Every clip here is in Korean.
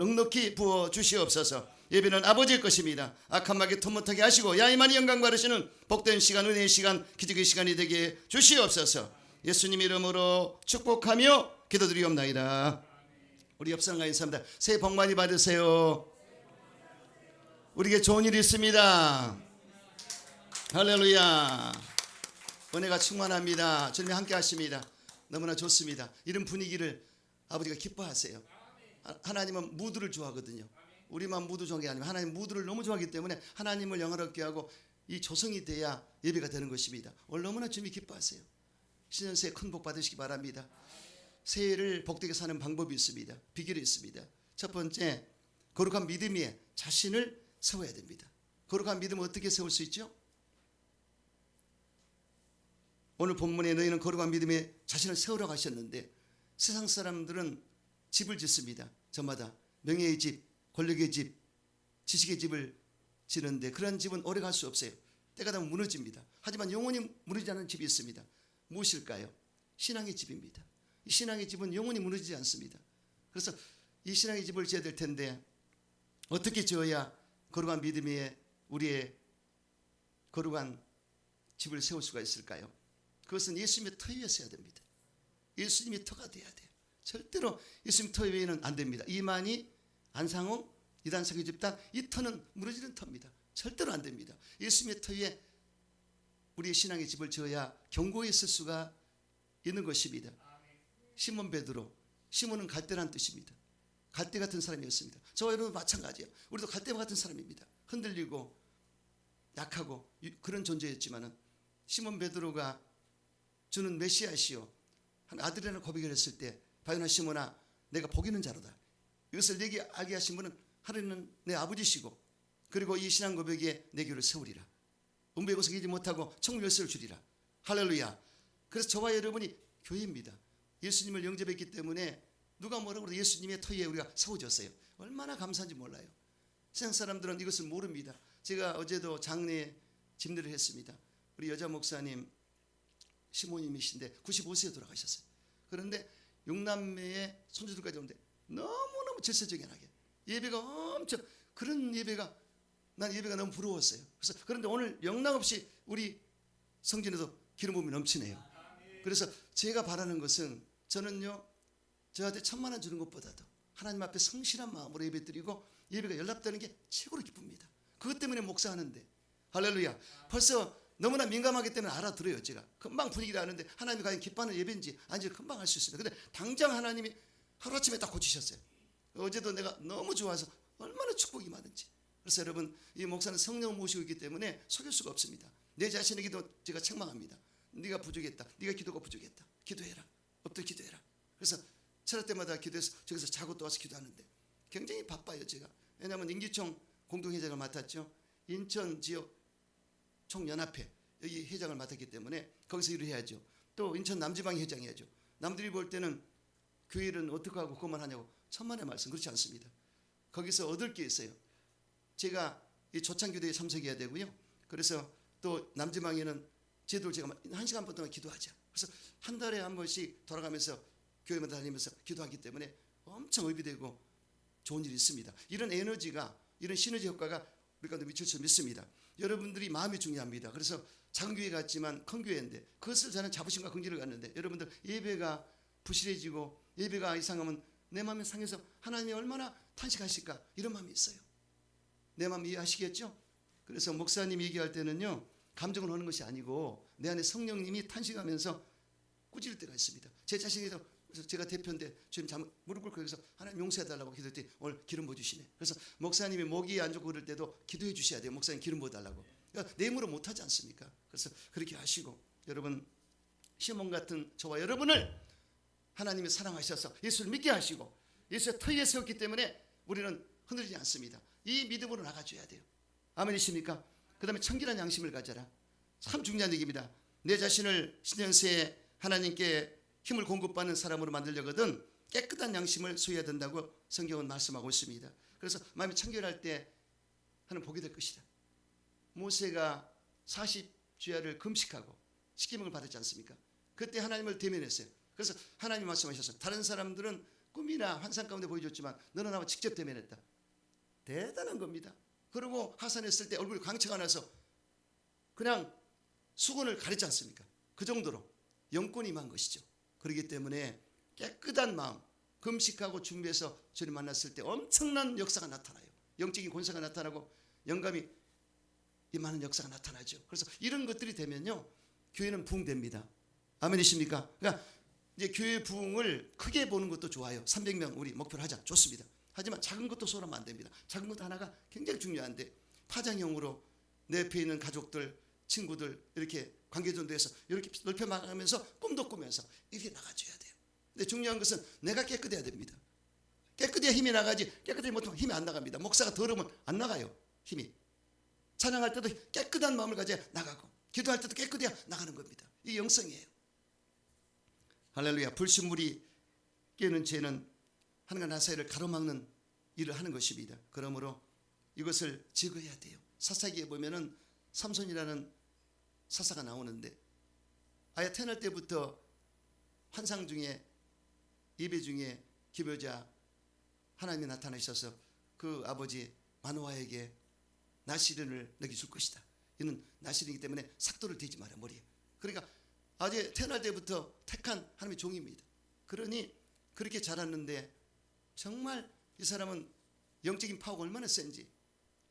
넉넉히 부어 주시옵소서. 예배는 아버지의 것입니다. 악한 마귀 톱 못하게 하시고 야임한 영광 받으시는 복된 시간, 은혜의 시간, 기적의 시간이 되게 주시옵소서. 예수님 이름으로 축복하며 기도드리옵나이다. 우리 옆상가 인사합니다. 새해 복 많이 받으세요. 우리에게 좋은 일이 있습니다. 할렐루야. 은혜가 충만합니다. 주님이 함께 하십니다. 너무나 좋습니다. 이런 분위기를 아버지가 기뻐하세요. 하나님은 무드를 좋아하거든요. 우리만 무드 좋아하는 게 아니면 하나님 무드를 너무 좋아하기 때문에 하나님을 영화롭게 하고 이 조성이 돼야 예배가 되는 것입니다. 오늘 너무나 주님이 기뻐하세요. 신년새해 큰 복 받으시기 바랍니다. 새해를 복되게 사는 방법이 있습니다. 비결이 있습니다. 첫 번째, 거룩한 믿음 위에 자신을 세워야 됩니다. 거룩한 믿음을 어떻게 세울 수 있죠? 오늘 본문에 너희는 거룩한 믿음에 자신을 세우라고 하셨는데 세상 사람들은 집을 짓습니다. 저마다 명예의 집, 권력의 집, 지식의 집을 지는데 그런 집은 오래 갈 수 없어요. 때가 되면 무너집니다. 하지만 영원히 무너지지 않는 집이 있습니다. 무엇일까요? 신앙의 집입니다. 이 신앙의 집은 영원히 무너지지 않습니다. 그래서 이 신앙의 집을 지어야 될 텐데 어떻게 지어야 거룩한 믿음 위에 우리의 거룩한 집을 세울 수가 있을까요? 그것은 예수님의 터 위에 서야 됩니다. 예수님의 터가 돼야 돼요. 절대로 예수님 터 외에는 안 됩니다. 이만희, 안상홍, 이단석의 집단, 이 터는 무너지는 터입니다. 절대로 안 됩니다. 예수님의 터 위에 우리의 신앙의 집을 지어야 견고히 있을 수가 있는 것입니다. 시몬 베드로, 시몬은 갈대라는 뜻입니다. 갈대 같은 사람이었습니다. 저와 여러분 마찬가지예요. 우리도 갈대 같은 사람입니다. 흔들리고 약하고 그런 존재였지만은 시몬 베드로가 주는 메시아시요 한 아들이라는 고백을 했을 때 바요나 시몬아 내가 복 있는 자로다. 이것을 내게 알게 하신 분은 하나님은 내 아버지시고 그리고 이 신앙 고백에 내 교를 세우리라. 음부의 곳에 이기지 못하고 천국 열쇠를 주리라. 할렐루야. 그래서 저와 여러분이 교회입니다. 예수님을 영접했기 때문에 누가 뭐라고 해도 예수님의 터에 우리가 세워졌어요. 얼마나 감사한지 몰라요. 세상 사람들은 이것을 모릅니다. 제가 어제도 장례 집례를 했습니다. 우리 여자 목사님 시모님이신데 95세에 돌아가셨어요. 그런데 6남매의 손주들까지 오는데 너무너무 질서정연하게 예배가 엄청 그런 예배가 난 예배가 너무 부러웠어요. 그래서 그런데 오늘 영락없이 우리 성전에도 기름 부음이 넘치네요. 그래서 제가 바라는 것은 저는요 저한테 1,000만 원 주는 것보다도 하나님 앞에 성실한 마음으로 예배드리고 예배가 연락되는 게 최고로 기쁩니다. 그것 때문에 목사하는데 할렐루야. 벌써 너무나 민감하기 때문에 알아들어요. 제가 금방 분위기를 아는데 하나님이 과연 기뻐하는 예배인지 아닌지 금방 알 수 있습니다. 근데 당장 하나님이 하루아침에 딱 고치셨어요. 어제도 내가 너무 좋아서 얼마나 축복이 많은지. 그래서 여러분 이 목사는 성령을 모시고 있기 때문에 속일 수가 없습니다. 내 자신에게도 제가 책망합니다. 네가 부족했다. 네가 기도가 부족했다. 기도해라. 엎드려 기도해라. 그래서 철학 때마다 기도해서 저기서 자고 또 와서 기도하는데 굉장히 바빠요. 제가. 왜냐하면 인기총 공동회장을 맡았죠. 인천 지역 총연합회 여기 회장을 맡았기 때문에 거기서 일을 해야죠. 또 인천 남지방 회장해야죠. 남들이 볼 때는 교회는 어떻게 하고 그것만 하냐고 천만의 말씀 그렇지 않습니다. 거기서 얻을 게 있어요. 제가 이 조창교대에 참석해야 되고요. 그래서 또 남지방에는 제도를 제가 1시간 반 동안 기도하자. 그래서 한 달에 한 번씩 돌아가면서 교회마다 다니면서 기도하기 때문에 엄청 의미되고 좋은 일이 있습니다. 이런 에너지가 이런 시너지 효과가 우리 가운데 미칠 줄 믿습니다. 여러분들이 마음이 중요합니다. 그래서 작은 교회 같지만 큰 교회인데 그것을 저는 자부심과 긍지를 갖는데 여러분들 예배가 부실해지고 예배가 이상하면 내 마음이 상해서 하나님이 얼마나 탄식하실까 이런 마음이 있어요. 내 마음 이해하시겠죠? 그래서 목사님이 얘기할 때는요 감정을 하는 것이 아니고 내 안에 성령님이 탄식하면서 꾸짖을 때가 있습니다. 제 자신에도 그래서 제가 대표인데 주님 무릎 꿇고 여기서 하나님 용서해달라고 기도했더니 오늘 기름 부어주시네. 그래서 목사님이 목이 안 좋고 그럴 때도 기도해 주셔야 돼요. 목사님 기름 부어달라고. 그러니까 내 힘으로 못하지 않습니까? 그래서 그렇게 하시고 여러분 시몬 같은 저와 여러분을 하나님이 사랑하셔서 예수를 믿게 하시고 예수의 터 위에 세웠기 때문에 우리는 흔들리지 않습니다. 이 믿음으로 나가줘야 돼요. 아멘이십니까? 그 다음에 청결한 양심을 가져라. 참 중요한 얘기입니다. 내 자신을 신년새에 하나님께 힘을 공급받는 사람으로 만들려거든 깨끗한 양심을 소유해야 된다고 성경은 말씀하고 있습니다. 그래서 마음이 청결할 때 하는 복이 될 것이다. 모세가 40주야를 금식하고 십계명을 받았지 않습니까? 그때 하나님을 대면했어요. 그래서 하나님 말씀하셨어요. 다른 사람들은 꿈이나 환상 가운데 보여줬지만 너는 나와 직접 대면했다. 대단한 겁니다. 그리고 하산했을 때 얼굴이 광채가 나서 그냥 수건을 가리지 않습니까? 그 정도로 영권이 임한 것이죠. 그렇기 때문에 깨끗한 마음, 금식하고 준비해서 주님 만났을 때 엄청난 역사가 나타나요. 영적인 권세가 나타나고 영감이 임하는 역사가 나타나죠. 그래서 이런 것들이 되면요, 교회는 부흥됩니다. 아멘이십니까? 그러니까 이제 교회 부흥을 크게 보는 것도 좋아요. 300명 우리 목표로 하자, 좋습니다. 하지만 작은 것도 소홀하면 안 됩니다. 작은 것 하나가 굉장히 중요한데, 파장형으로 내 옆에 있는 가족들, 친구들 이렇게 관계전도해서 이렇게 넓혀 나가면서 꿈도 꾸면서 이렇게 나가줘야 돼요. 근데 중요한 것은 내가 깨끗해야 됩니다. 깨끗해야 힘이 나가지, 깨끗하지 못하면 힘이 안 나갑니다. 목사가 더러우면 안 나가요, 힘이. 찬양할 때도 깨끗한 마음을 가져야 나가고, 기도할 때도 깨끗해야 나가는 겁니다. 이게 영성이에요. 할렐루야. 불순물이 깨는 죄는 하나님과 나 사이를 가로막는 일을 하는 것입니다. 그러므로 이것을 제거해야 돼요. 사사기에 보면은 삼손이라는 사사가 나오는데, 아예 태어날 때부터 환상 중에, 예배 중에 기묘자 하나님이 나타나셔서 그 아버지 마노아에게 나시린을 너에게 줄 것이다. 이는 나시린이기 때문에 삭도를 대지 마라, 머리에. 그러니까 아주 태어날 때부터 택한 하나님의 종입니다. 그러니 그렇게 자랐는데 정말 이 사람은 영적인 파워가 얼마나 센지,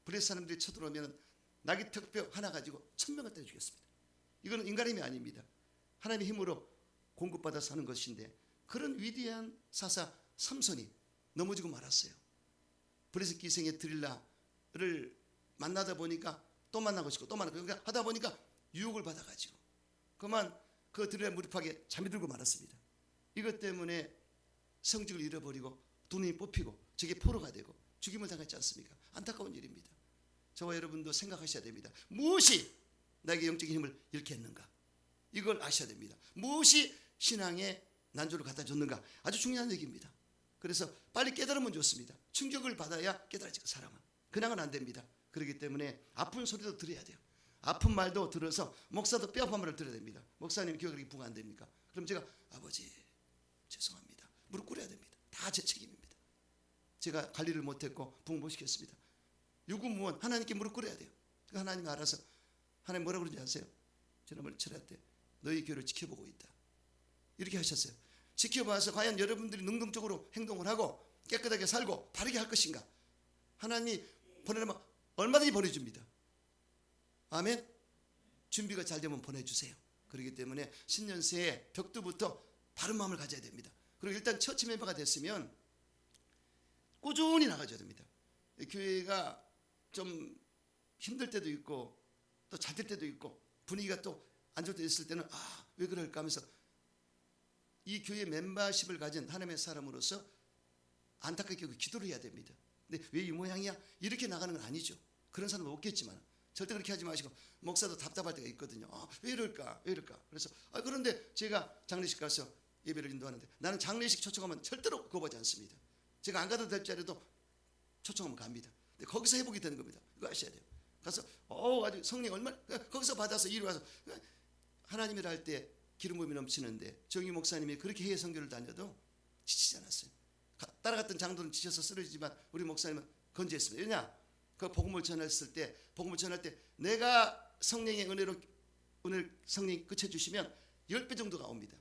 블레셋 사람들이 쳐들어오면 나귀 턱뼈 하나 가지고 1000명을 때려 죽였습니다. 이거는 인간의 힘이 아닙니다. 하나님의 힘으로 공급받아서 하는 것인데, 그런 위대한 사사 삼손이 넘어지고 말았어요. 블레셋 기생의 드릴라를 만나다 보니까 또 만나고 싶고 또 만나고, 그러니까 하다 보니까 유혹을 받아가지고 그만 그 드릴라 무릎하게 잠이 들고 말았습니다. 이것 때문에 성직을 잃어버리고 두 눈이 뽑히고 저게 포로가 되고 죽임을 당했지 않습니까? 안타까운 일입니다. 저와 여러분도 생각하셔야 됩니다. 무엇이 나에게 영적인 힘을 잃게 했는가? 이걸 아셔야 됩니다. 무엇이 신앙의 난조를 갖다 줬는가? 아주 중요한 얘기입니다. 그래서 빨리 깨달으면 좋습니다. 충격을 받아야 깨달아지고, 사람은 그냥은 안 됩니다. 그렇기 때문에 아픈 소리도 들어야 돼요. 아픈 말도 들어서, 목사도 뼈 아픈 말을 들어야 됩니다. 목사님 교회 그렇게 부흥 안 됩니까? 그럼 제가 아버지 죄송합니다, 무릎 꿇어야 됩니다. 다 제 책임입니다. 제가 관리를 못했고 부흥 못 시켰습니다. 유구무원 하나님께 무릎 꿇어야 돼요. 그러니까 하나님 알아서, 하나님 뭐라고 그러는지 아세요? 지난번에 철학 때 너희 교회를 지켜보고 있다, 이렇게 하셨어요. 지켜봐서 과연 여러분들이 능동적으로 행동을 하고 깨끗하게 살고 바르게 할 것인가? 하나님이 보내면 얼마든지 보내줍니다. 아멘. 준비가 잘 되면 보내주세요. 그렇기 때문에 신년새에 벽두부터 바른 마음을 가져야 됩니다. 그리고 일단 처치 멤버가 됐으면 꾸준히 나가줘야 됩니다. 교회가 좀 힘들 때도 있고 또 잘 될 때도 있고 분위기가 또 안 좋을 때 있을 때는 왜 그럴까 하면서 이 교회 멤버십을 가진 하나님의 사람으로서 안타깝게 기도를 해야 됩니다. 근데 왜 이 모양이야? 이렇게 나가는 건 아니죠. 그런 사람은 없겠지만 절대 그렇게 하지 마시고, 목사도 답답할 때가 있거든요. 왜 이럴까? 왜 이럴까? 그래서 그런데 제가 장례식 가서 예배를 인도하는데, 나는 장례식 초청하면 절대로 거부하지 않습니다. 제가 안 가도 될 자리도 초청하면 갑니다. 근데 거기서 회복이 되는 겁니다. 이거 아셔야 돼요. 가서 아주 성령 얼마나 거기서 받아서 이리 와서 하나님이라 할 때 기름 부음이 넘치는데, 정유 목사님이 그렇게 해외 선교를 다녀도 지치지 않았어요. 따라갔던 장로는 지쳐서 쓰러지지만 우리 목사님은 건재했습니다. 왜냐? 그 복음을 전했을 때, 복음을 전할 때 내가 성령의 은혜로 오늘 성령이 끝해 주시면 10배 정도가 옵니다.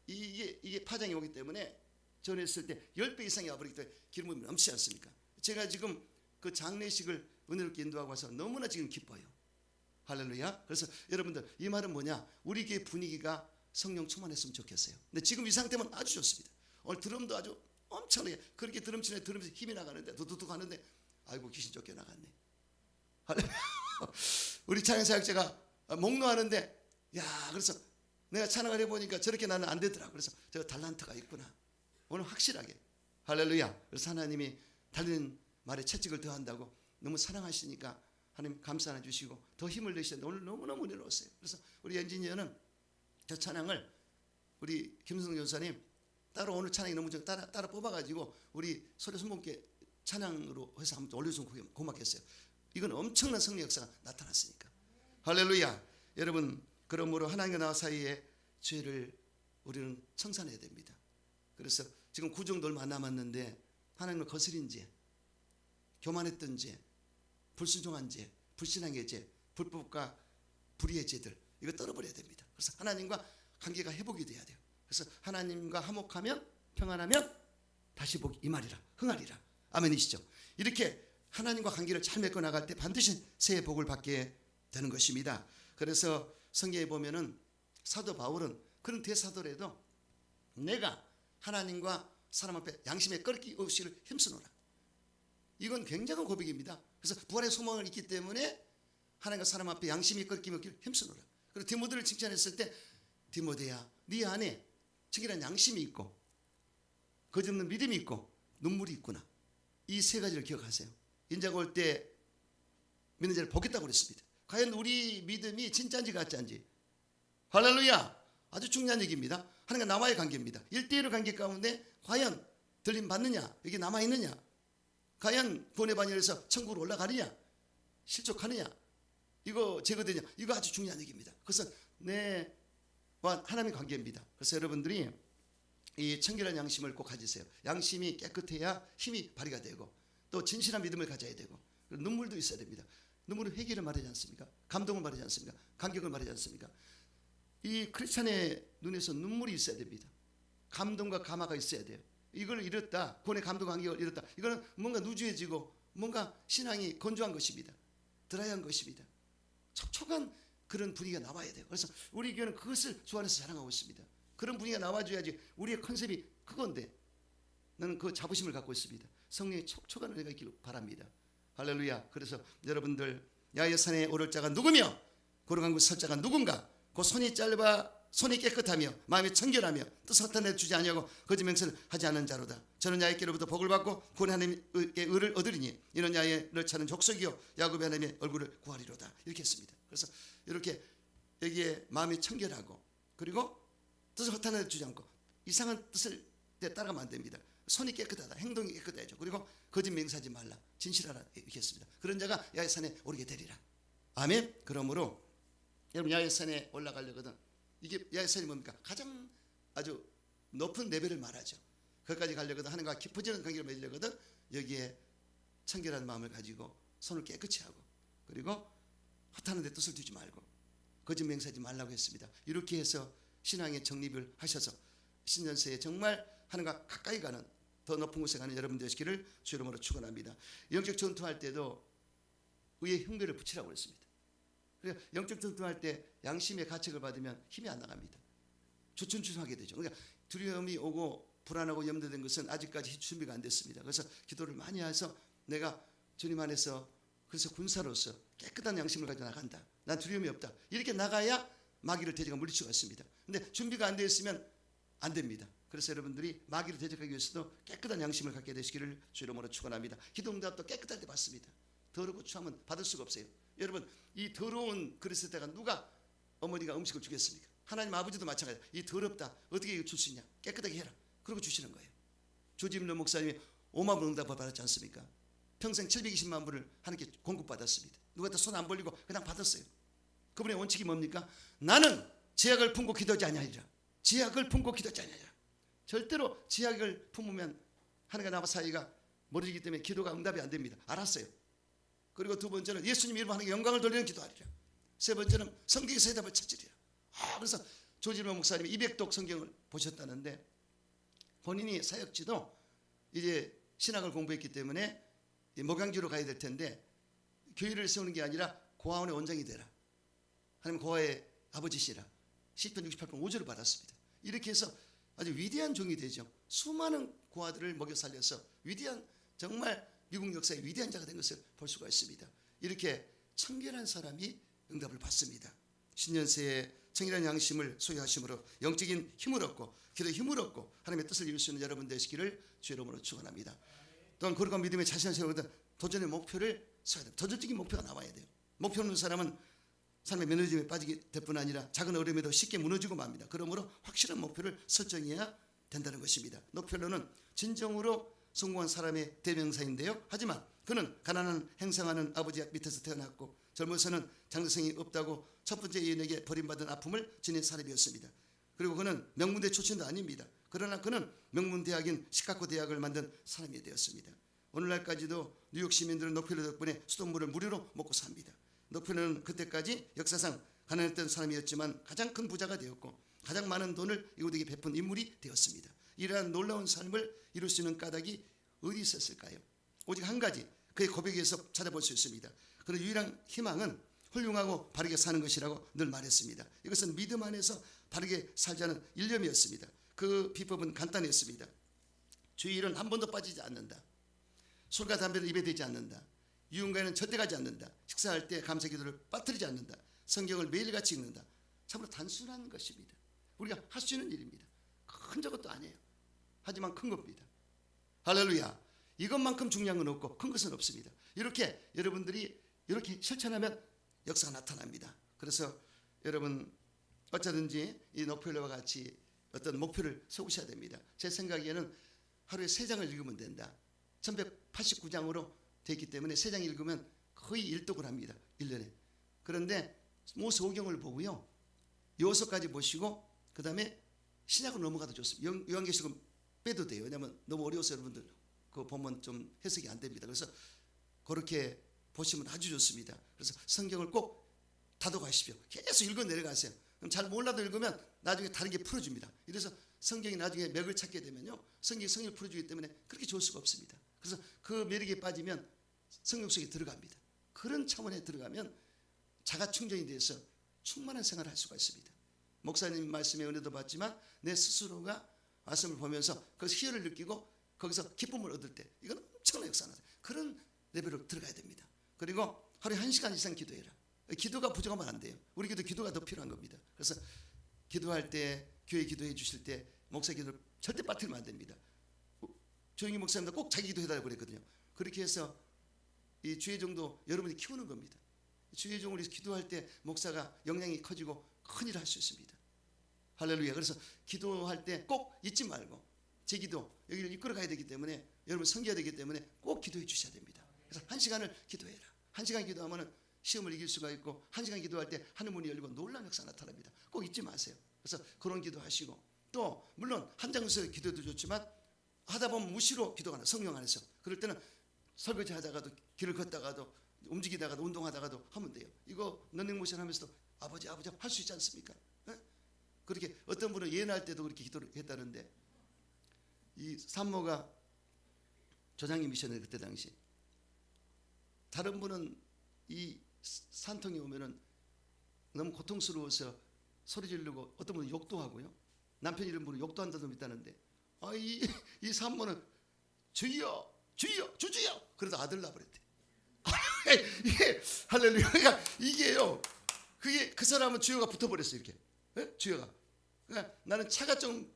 이게 파장이 오기 때문에 전했을 때 10배 이상이 와버리기 때문에 기름 부음이 넘치지 않습니까? 제가 지금 그 장례식을 은혜롭게 인도하고 와서 너무나 지금 기뻐요. 할렐루야. 그래서 여러분들, 이 말은 뭐냐? 우리 교회 분위기가 성령 충만했으면 좋겠어요. 근데 지금 이 상태면 아주 좋습니다. 오늘 드럼도 아주 엄청나게 그렇게 드럼 치네, 드럼 힘이 나가는데 두두둑 하는데, 아이고 귀신 쫓겨 나갔네. 할렐루야. 우리 찬양 사역자가 목노하는데, 그래서 내가 찬양을 해보니까 저렇게 나는 안 되더라. 그래서 제가 달란트가 있구나. 오늘 확실하게. 할렐루야. 그래서 하나님이 달리는 말에 채찍을 더한다고 너무 사랑하시니까 하나님 감사 주시고 더 힘을 내시는데 오늘 너무너무 은혜로웠어요. 그래서 우리 엔지니어는 저 찬양을 우리 김승 교사님 따로 오늘 찬양이 너무 따라 뽑아가지고 우리 소리 손목에 찬양으로 해서 한번 올려주면 고맙겠어요. 이건 엄청난 성령 역사가 나타났으니까. 할렐루야. 여러분, 그러므로 하나님과 나 사이의 죄를 우리는 청산해야 됩니다. 그래서 지금 구정도 얼마 안 남았는데 하나님을 거스린 죄, 교만했던 죄, 불순종한 죄, 불신앙의 죄, 불법과 불의의 죄들 이거 떨어버려야 됩니다. 그래서 하나님과 관계가 회복이 돼야 돼요. 그래서 하나님과 화목하면 평안하면 다시 복이 임하리라 흥하리라. 아멘이시죠? 이렇게 하나님과 관계를 잘 맺고 나갈 때 반드시 새해 복을 받게 되는 것입니다. 그래서 성경에 보면은 사도 바울은 그런 대사더라도 내가 하나님과 사람 앞에 양심의 꺾기 없이를 힘쓰노라. 이건 굉장한 고백입니다. 그래서 부활의 소망을 있기 때문에 하나님과 사람 앞에 양심이 꺾이면 힘쓰노라. 그리고 디모데를 칭찬했을 때 디모데야 네 안에 청결한 양심이 있고 거짓없는 믿음이 있고 눈물이 있구나. 이 세 가지를 기억하세요. 인자가 올 때 믿는 자를 보겠다고 그랬습니다. 과연 우리 믿음이 진짜인지 가짜인지. 할렐루야. 아주 중요한 얘기입니다. 하나님과 나와의 관계입니다. 1대1의 관계 가운데 과연 들림 받느냐, 이게 남아있느냐, 과연 구원의 반열에서 천국으로 올라가느냐, 실족하느냐, 이거 제거되냐, 이거 아주 중요한 얘기입니다. 그래서 내와 하나님의 관계입니다. 그래서 여러분들이 이 청결한 양심을 꼭 가지세요. 양심이 깨끗해야 힘이 발휘가 되고 또 진실한 믿음을 가져야 되고 눈물도 있어야 됩니다. 눈물은 회개를 말하지 않습니까? 감동을 말하지 않습니까? 감격을 말하지 않습니까? 이 크리스찬의 눈에서 눈물이 있어야 됩니다. 감동과 감화가 있어야 돼요. 이걸 잃었다, 구원의 감동과 감격을 잃었다, 이거는 뭔가 누주해지고 뭔가 신앙이 건조한 것입니다. 드라이한 것입니다. 촉촉한 그런 분위기가 나와야 돼요. 그래서 우리 교회는 그것을 주 안에서 자랑하고 있습니다. 그런 분위기가 나와줘야지. 우리의 컨셉이 그건데 나는 그 자부심을 갖고 있습니다. 성령의 촉촉한 은혜가 있기를 바랍니다. 할렐루야. 그래서 여러분들 야외산에 오를 자가 누구며 거룩한 곳 설 자가 누군가. 그 손이 짧아 손이 깨끗하며 마음이 청결하며 또 사탄에 주지 아니하고 거짓 맹세를 하지 않은 자로다. 저는 야훼께로부터 복을 받고 구원의 하나님의 의를 얻으리니 이는 야훼를 차는 족속이요 야곱의 하나님의 얼굴을 구하리로다. 이렇게 했습니다. 그래서 이렇게 여기에 마음이 청결하고 그리고 뜻을 허탄에 주지 않고 이상한 뜻을 따라가면 안 됩니다. 손이 깨끗하다, 행동이 깨끗해야죠. 그리고 거짓 맹세하지 말라, 진실하라 이렇게 했습니다. 그런 자가 야훼산에 오르게 되리라. 아멘. 그러므로 여러분 야훼산에 올라가려거든. 이게 야훼산이 뭡니까? 가장 아주 높은 레벨을 말하죠. 거기까지 가려거든 하나님과 깊어지는 관계를 맺으려거든 여기에 청결한 마음을 가지고 손을 깨끗이 하고 그리고 허탄한 데 뜻을 두지 말고 거짓 맹세하지 말라고 했습니다. 이렇게 해서 신앙의 정립을 하셔서 신년세에 정말 하나님과 가까이 가는 더 높은 곳에 가는 여러분 되시기를 주 이름으로 축원합니다. 영적 전투할 때도 의의 흉배를 붙이라고 했습니다. 그러니까 영적 전투할 때 양심의 가책을 받으면 힘이 안 나갑니다. 주춤주춤하게 되죠. 그러니까 두려움이 오고 불안하고 염려된 것은 아직까지 준비가 안 됐습니다. 그래서 기도를 많이 해서 내가 주님 안에서 그래서 군사로서 깨끗한 양심을 가지고 나간다. 난 두려움이 없다. 이렇게 나가야 마귀를 대적하고 물릴 수가 있습니다. 근데 준비가 안 되어 있으면 안 됩니다. 그래서 여러분들이 마귀를 대적하기 위해서도 깨끗한 양심을 갖게 되시기를 주 이름으로 축원합니다. 기도응답도 깨끗할 때 받습니다. 더럽고 추하면 받을 수가 없어요. 여러분 이 더러운 그릇을 때가 누가 어머니가 음식을 주겠습니까? 하나님 아버지도 마찬가지예요. 이 더럽다 어떻게 이거 줄 수 있냐? 깨끗하게 해라. 그러고 주시는 거예요. 조지민노 목사님이 5만 분 응답을 받았지 않습니까? 평생 720만 불을 하나님께 공급받았습니다. 누가 손 안 벌리고 그냥 받았어요. 그분의 원칙이 뭡니까? 나는 제약을 품고 기도하지 아니하리라. 제약을 품고 기도하지 아니하리라. 절대로 제약을 품으면 하나님과 나와 사이가 멀어지기 때문에 기도가 응답이 안 됩니다. 알았어요. 그리고 두 번째는 예수님 이름으로 하나님께 영광을 돌리는 기도하리라. 세 번째는 성경에서 해답을 찾으리라. 그래서 조지민 목사님이 200독 성경을 보셨다는데 본인이 사역지도 이제 신학을 공부했기 때문에 목양지로 가야 될 텐데 교회를 세우는 게 아니라 고아원의 원장이 되라. 하나님 고아의 아버지시라. 시편 68편 5절을 받았습니다. 이렇게 해서 아주 위대한 종이 되죠. 수많은 고아들을 먹여 살려서 위대한 정말 미국 역사의 위대한 자가 된 것을 볼 수가 있습니다. 이렇게 청결한 사람이 응답을 받습니다. 신년새에 청결한 양심을 소유하심으로 영적인 힘을 얻고 기도 힘을 얻고 하나님의 뜻을 이룰 수 있는 여러분 되시기를 주 이름으로 축원합니다. 또한 거룩한 믿음의 자신을 세우거든 도전의 목표를 세워야 됩니다. 도전적인 목표가 나와야 돼요. 목표 없는 사람은 삶의 매너리즘에 빠지게 될 뿐 아니라 작은 어려움에도 쉽게 무너지고 맙니다. 그러므로 확실한 목표를 설정해야 된다는 것입니다. 노펠러는 진정으로 성공한 사람의 대명사인데요. 하지만 그는 가난한 행상하는 아버지 밑에서 태어났고 젊어서는 장래성이 없다고 첫 번째 예인에게 버림받은 아픔을 지닌 사람이었습니다. 그리고 그는 명문대 출신도 아닙니다. 그러나 그는 명문대학인 시카고 대학을 만든 사람이 되었습니다. 오늘날까지도 뉴욕 시민들은 록펠러 덕분에 수돗물을 무료로 먹고 삽니다. 록펠러는 그때까지 역사상 가난했던 사람이었지만 가장 큰 부자가 되었고 가장 많은 돈을 이웃에게 베푼 인물이 되었습니다. 이러한 놀라운 삶을 이룰 수 있는 까닭이 어디 있었을까요? 오직 한 가지, 그의 고백에서 찾아볼 수 있습니다. 그런 유일한 희망은 훌륭하고 바르게 사는 것이라고 늘 말했습니다. 이것은 믿음 안에서 바르게 살자는 일념이었습니다. 그 비법은 간단했습니다. 주일은 한 번도 빠지지 않는다. 술과 담배를 입에 대지 않는다. 유흥가에는 절대 가지 않는다. 식사할 때 감사기도를 빠뜨리지 않는다. 성경을 매일같이 읽는다. 참으로 단순한 것입니다. 우리가 할 수 있는 일입니다. 큰 것도 아니에요. 하지만 큰 겁니다. 할렐루야. 이것만큼 중요한 건 없고 큰 것은 없습니다. 이렇게 여러분들이 이렇게 실천하면 역사가 나타납니다. 그래서 여러분 어쩌든지 이 록펠러와 같이 어떤 목표를 세우셔야 됩니다. 제 생각에는 하루에 3장을 읽으면 된다. 1189장으로 되어 있기 때문에 3장 읽으면 거의 일독을 합니다. 1년에. 그런데 모세오경을 보고요. 요소까지 보시고 그 다음에 신약으로 넘어가도 좋습니다. 요한계시록은 빼도 돼요. 왜냐하면 너무 어려워서 여러분들 그거 보면 좀 해석이 안 됩니다. 그래서 그렇게 보시면 아주 좋습니다. 그래서 성경을 꼭 다독하십시오. 계속 읽어 내려가세요. 그럼 잘 몰라도 읽으면 나중에 다른 게 풀어줍니다. 이래서 성경이 나중에 맥을 찾게 되면요, 성경을 풀어주기 때문에 그렇게 좋을 수가 없습니다. 그래서 그 매력에 빠지면 성경 속에 들어갑니다. 그런 차원에 들어가면 자가 충전이 돼서 충만한 생활을 할 수가 있습니다. 목사님 말씀에 은혜도 받지만 내 스스로가 말씀을 보면서 거기서 희열을 느끼고 거기서 기쁨을 얻을 때 이건 엄청난 역사는 그런 레벨로 들어가야 됩니다. 그리고 하루에 1시간 이상 기도해라. 기도가 부족하면 안 돼요. 우리 기도가 더 필요한 겁니다. 그래서 기도할 때 교회 기도해 주실 때 목사 기도를 절대 빠뜨리면 안 됩니다. 조용히 목사님도 꼭 자기 기도해달라고 그랬거든요. 그렇게 해서 이 주의종도 여러분이 키우는 겁니다. 주의종을 기도할 때 목사가 역량이 커지고 큰 일을 할 수 있습니다. 할렐루야. 그래서 기도할 때 꼭 잊지 말고 제 기도 여기를 이끌어 가야 되기 때문에 여러분 섬겨야 되기 때문에 꼭 기도해 주셔야 됩니다. 그래서 1시간을 기도해라. 1시간 기도하면 시험을 이길 수가 있고 1시간 기도할 때 하늘 문이 열리고 놀라운 역사 나타납니다. 꼭 잊지 마세요. 그래서 그런 기도하시고 또 물론 한 장소에서 기도도 좋지만 하다 보면 무시로 기도가 나 성령 안에서 그럴 때는 설거지 하다가도 길을 걷다가도 움직이다가도 운동하다가도 하면 돼요. 이거 런닝모션 하면서도 아버지 할 수 있지 않습니까? 네? 그렇게 어떤 분은 예언할 때도 그렇게 기도를 했다는데 이 산모가 조장님이셨는데 그때 당시 다른 분은 이 산통이 오면은 너무 고통스러워서 소리 지르고 어떤 분은 욕도 하고요. 남편 이름 부르고 욕도 한다는 놈이 있다는데 이 산모는 주여 그러다 아들 낳아버렸대. 이게 할렐루야. 그러니까 이게요. 그게 그 사람은 주여가 붙어버렸어 이렇게. 네? 주여가. 그러니까 나는 차가 좀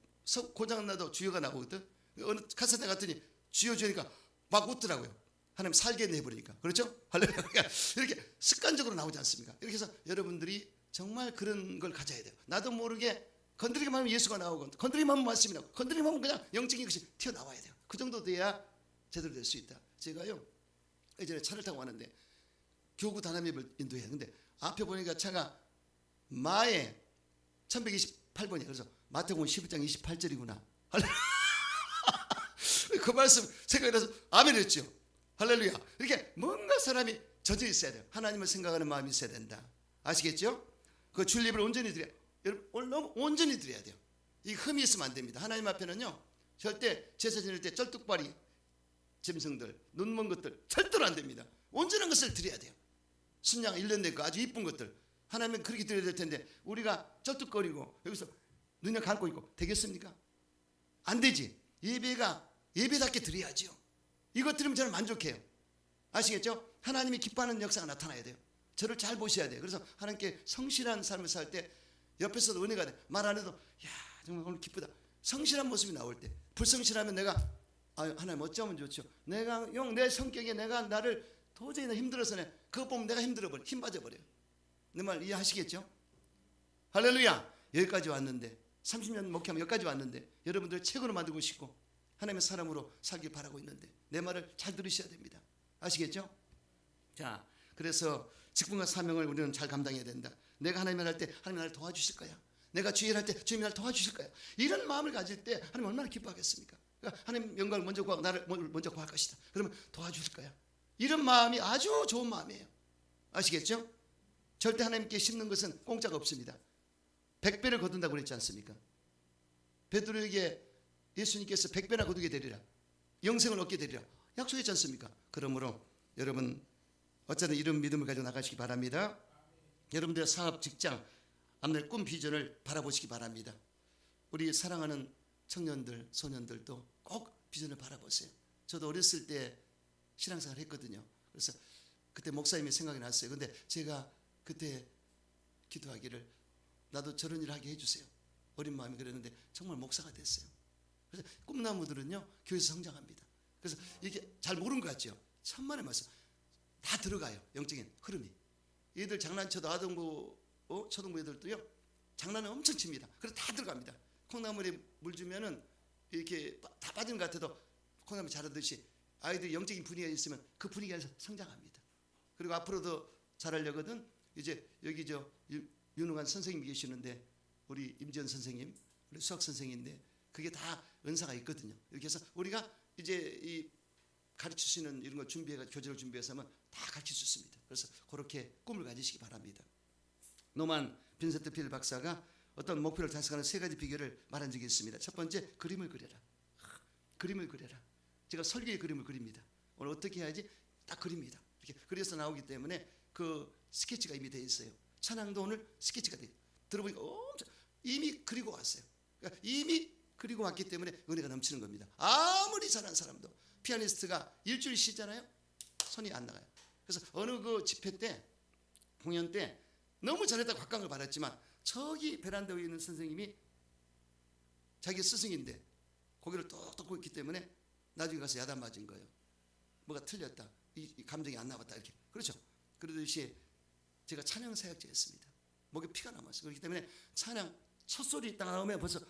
고장 나도 주여가 나오거든. 어느 카사대 갔더니 주여 주니까 막 웃더라고요. 하나님 살게 내버리니까. 그렇죠? 할렐루야. 그러니까 이렇게 습관적으로 나오지 않습니까? 이렇게 해서 여러분들이 정말 그런 걸 가져야 돼요. 나도 모르게 건드리기만 하면 예수가 나오고 건드리기만 하면 말씀이 나오고 건드리기만 하면 그냥 영적인 것이 튀어나와야 돼요. 그 정도 돼야 제대로 될 수 있다. 제가요 예전에 차를 타고 왔는데 교구 단합입을 인도해요. 근데 앞에 보니까 차가 마에 1128번이에요. 그래서 마태복음 11장 28절이구나. 그 말씀 생각해서 아멘 했죠. 할렐루야. 이렇게 뭔가 사람이 젖어 있어야 돼요. 하나님을 생각하는 마음이 있어야 된다. 아시겠죠? 그 줄립을 온전히 드려야 돼요. 여러분 오늘 너무 온전히 드려야 돼요. 이 흠이 있으면 안 됩니다. 하나님 앞에는요 절대 제사 지낼 때 쩔뚝발이 짐승들 눈먼 것들 절대로 안 됩니다. 온전한 것을 드려야 돼요. 순양 1년 된 거 아주 이쁜 것들 하나님은 그렇게 드려야 될 텐데 우리가 쩔뚝거리고 여기서 눈을 감고 있고 되겠습니까? 안 되지. 예배가 예배답게 드려야죠. 이것 들으면 저는 만족해요. 아시겠죠? 하나님이 기뻐하는 역사가 나타나야 돼요. 저를 잘 보셔야 돼요. 그래서 하나님께 성실한 삶을 살 때 옆에서도 은혜가 돼. 말 안 해도 야 정말 오늘 기쁘다. 성실한 모습이 나올 때 불성실하면 내가 하나님 어쩌면 좋죠. 내가 내 성격에 내가 나를 도저히 힘들어서 그거 보면 내가 힘들어버려. 힘 빠져버려요. 내 말 이해하시겠죠? 할렐루야. 여기까지 왔는데 30년 목회하면 여기까지 왔는데 여러분들 책으로 만들고 싶고 하나님의 사람으로 살길 바라고 있는데 내 말을 잘 들으셔야 됩니다. 아시겠죠? 자, 그래서 직분과 사명을 우리는 잘 감당해야 된다. 내가 하나님을 할 때 하나님 나를 도와주실 거야. 내가 주일할 때 주님이 나를 도와주실 거야. 이런 마음을 가질 때 하나님 얼마나 기뻐하겠습니까? 그러니까 하나님 영광을 먼저 구하고 나를 먼저 구할 것이다. 그러면 도와주실 거야. 이런 마음이 아주 좋은 마음이에요. 아시겠죠? 절대 하나님께 심는 것은 공짜가 없습니다. 100배를 거둔다고 그랬지 않습니까? 베드로에게 예수님께서 100배나 거두게 되리라, 영생을 얻게 되리라 약속했지 않습니까? 그러므로 여러분 어쨌든 이런 믿음을 가지고 나가시기 바랍니다. 여러분들의 사업, 직장, 앞날 꿈, 비전을 바라보시기 바랍니다. 우리 사랑하는 청년들, 소년들도 꼭 비전을 바라보세요. 저도 어렸을 때 신앙생활을 했거든요. 그래서 그때 목사님이 생각이 났어요. 근데 제가 그때 기도하기를 나도 저런 일을 하게 해주세요. 어린 마음이 그랬는데 정말 목사가 됐어요. 그래서 꿈나무들은요 교회에서 성장합니다. 그래서 이게 잘 모르는 것 같죠? 천만의 말씀 다 들어가요. 영적인 흐름이. 얘들 장난쳐도 아동부 초등부 애들도요 장난을 엄청 칩니다. 그래서 다 들어갑니다. 콩나물에 물 주면은 이렇게 다 빠진 것 같아도 콩나물 자라듯이 아이들이 영적인 분위기가 있으면 그 분위기 안에서 성장합니다. 그리고 앞으로도 잘하려거든 이제 여기 저 유능한 선생님이 계시는데 우리 임지연 선생님, 우리 수학 선생인데 그게 다 은사가 있거든요. 이렇게 해서 우리가 이제 이 가르칠 수 있는 이런 거 준비해가 교재를 준비해서 하면 다 가르칠 수 있습니다. 그래서 그렇게 꿈을 가지시기 바랍니다. 노만 빈센트 필 박사가 어떤 목표를 달성하는 세 가지 비결을 말한 적이 있습니다. 첫 번째, 그림을 그려라. 그림을 그려라. 제가 설계의 그림을 그립니다. 오늘 어떻게 해야지 딱 그립니다. 이렇게 그려서 나오기 때문에 그 스케치가 이미 돼 있어요. 찬양도 오늘 스케치가 돼. 들어보니까 엄청 이미 그리고 왔어요. 그러니까 이미 그리고 왔기 때문에 은혜가 넘치는 겁니다. 아무리 잘한 사람도 피아니스트가 일주일 쉬잖아요. 손이 안 나가요. 그래서 어느 그 집회 때 공연 때 너무 잘했다고 각광을 받았지만 저기 베란다에 있는 선생님이 자기 스승인데 고개를 똑똑 고 있기 때문에 나중에 가서 야단 맞은 거예요. 뭐가 틀렸다. 이 감정이 안 나왔다 이렇게. 그렇죠. 그러듯이 제가 찬양 사역자였습니다. 목에 피가 남았어요. 그렇기 때문에 찬양 첫 소리 딱 나오면 벌써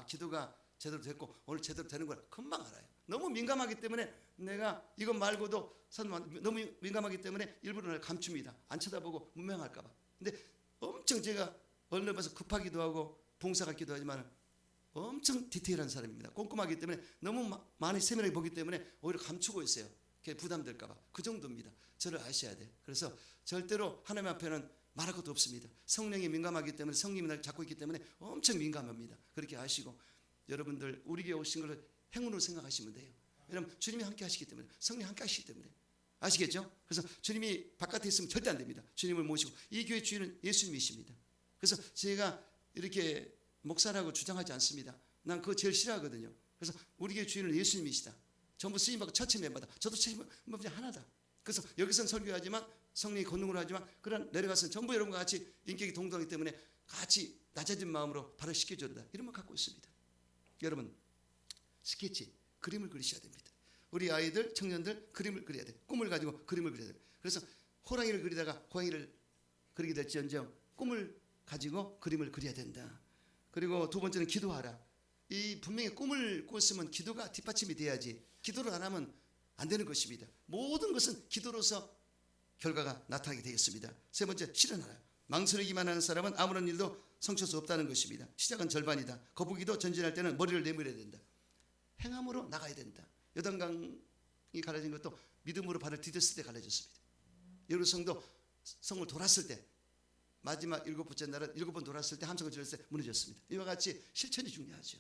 기도가 제대로 됐고 오늘 제대로 되는 걸 금방 알아요. 너무 민감하기 때문에 내가 이것 말고도 너무 민감하기 때문에 일부러 날 감춥니다. 안 쳐다보고 문명할까 봐. 근데 엄청 제가 얼른 봐서 급하기도 하고 봉사 같기도 하지만 엄청 디테일한 사람입니다. 꼼꼼하기 때문에 너무 많이 세밀하게 보기 때문에 오히려 감추고 있어요. 부담될까 봐. 그 정도입니다. 저를 아셔야 돼요. 그래서 절대로 하나님 앞에는 말할 것도 없습니다. 성령이 민감하기 때문에 성령이 날 잡고 있기 때문에 엄청 민감합니다. 그렇게 아시고 여러분들 우리에게 오신 것을 행운으로 생각하시면 돼요. 왜냐하면 주님이 함께 하시기 때문에 성령이 함께 하시기 때문에 아시겠죠? 그래서 주님이 바깥에 있으면 절대 안 됩니다. 주님을 모시고 이 교회 주인은 예수님이십니다. 그래서 제가 이렇게 목사라고 주장하지 않습니다. 난 그거 제일 싫어하거든요. 그래서 우리 교회 주인은 예수님이시다. 전부 쓰임받고 처치 멤버다. 저도 처치 멤버 하나다. 그래서 여기서는 설교하지만 성령이 권능으로 하지만 그런 내려가서는 전부 여러분과 같이 인격이 동등하기 때문에 같이 낮아진 마음으로 발을 시켜줘야 된다. 이런 말 갖고 있습니다. 여러분 스케치, 그림을 그리셔야 됩니다. 우리 아이들, 청년들 그림을 그려야 돼. 꿈을 가지고 그림을 그려야 돼. 그래서 호랑이를 그리다가 고양이를 그리게 될지언정 꿈을 가지고 그림을 그려야 된다. 그리고 두 번째는 기도하라. 이 분명히 꿈을 꿨으면 기도가 뒷받침이 돼야지 기도를 안 하면 안 되는 것입니다. 모든 것은 기도로서 결과가 나타나게 되겠습니다. 세 번째, 실현하라. 망설이기만 하는 사람은 아무런 일도 성취할 수 없다는 것입니다. 시작은 절반이다. 거북이도 전진할 때는 머리를 내밀어야 된다. 행함으로 나가야 된다. 요단강이 갈라진 것도 믿음으로 발을 디뎠을 때 갈라졌습니다. 예루성도 성을 돌았을 때 마지막 7번째 날은 7번 돌았을 때 함성을 질렀을 때 무너졌습니다. 이와 같이 실천이 중요하죠.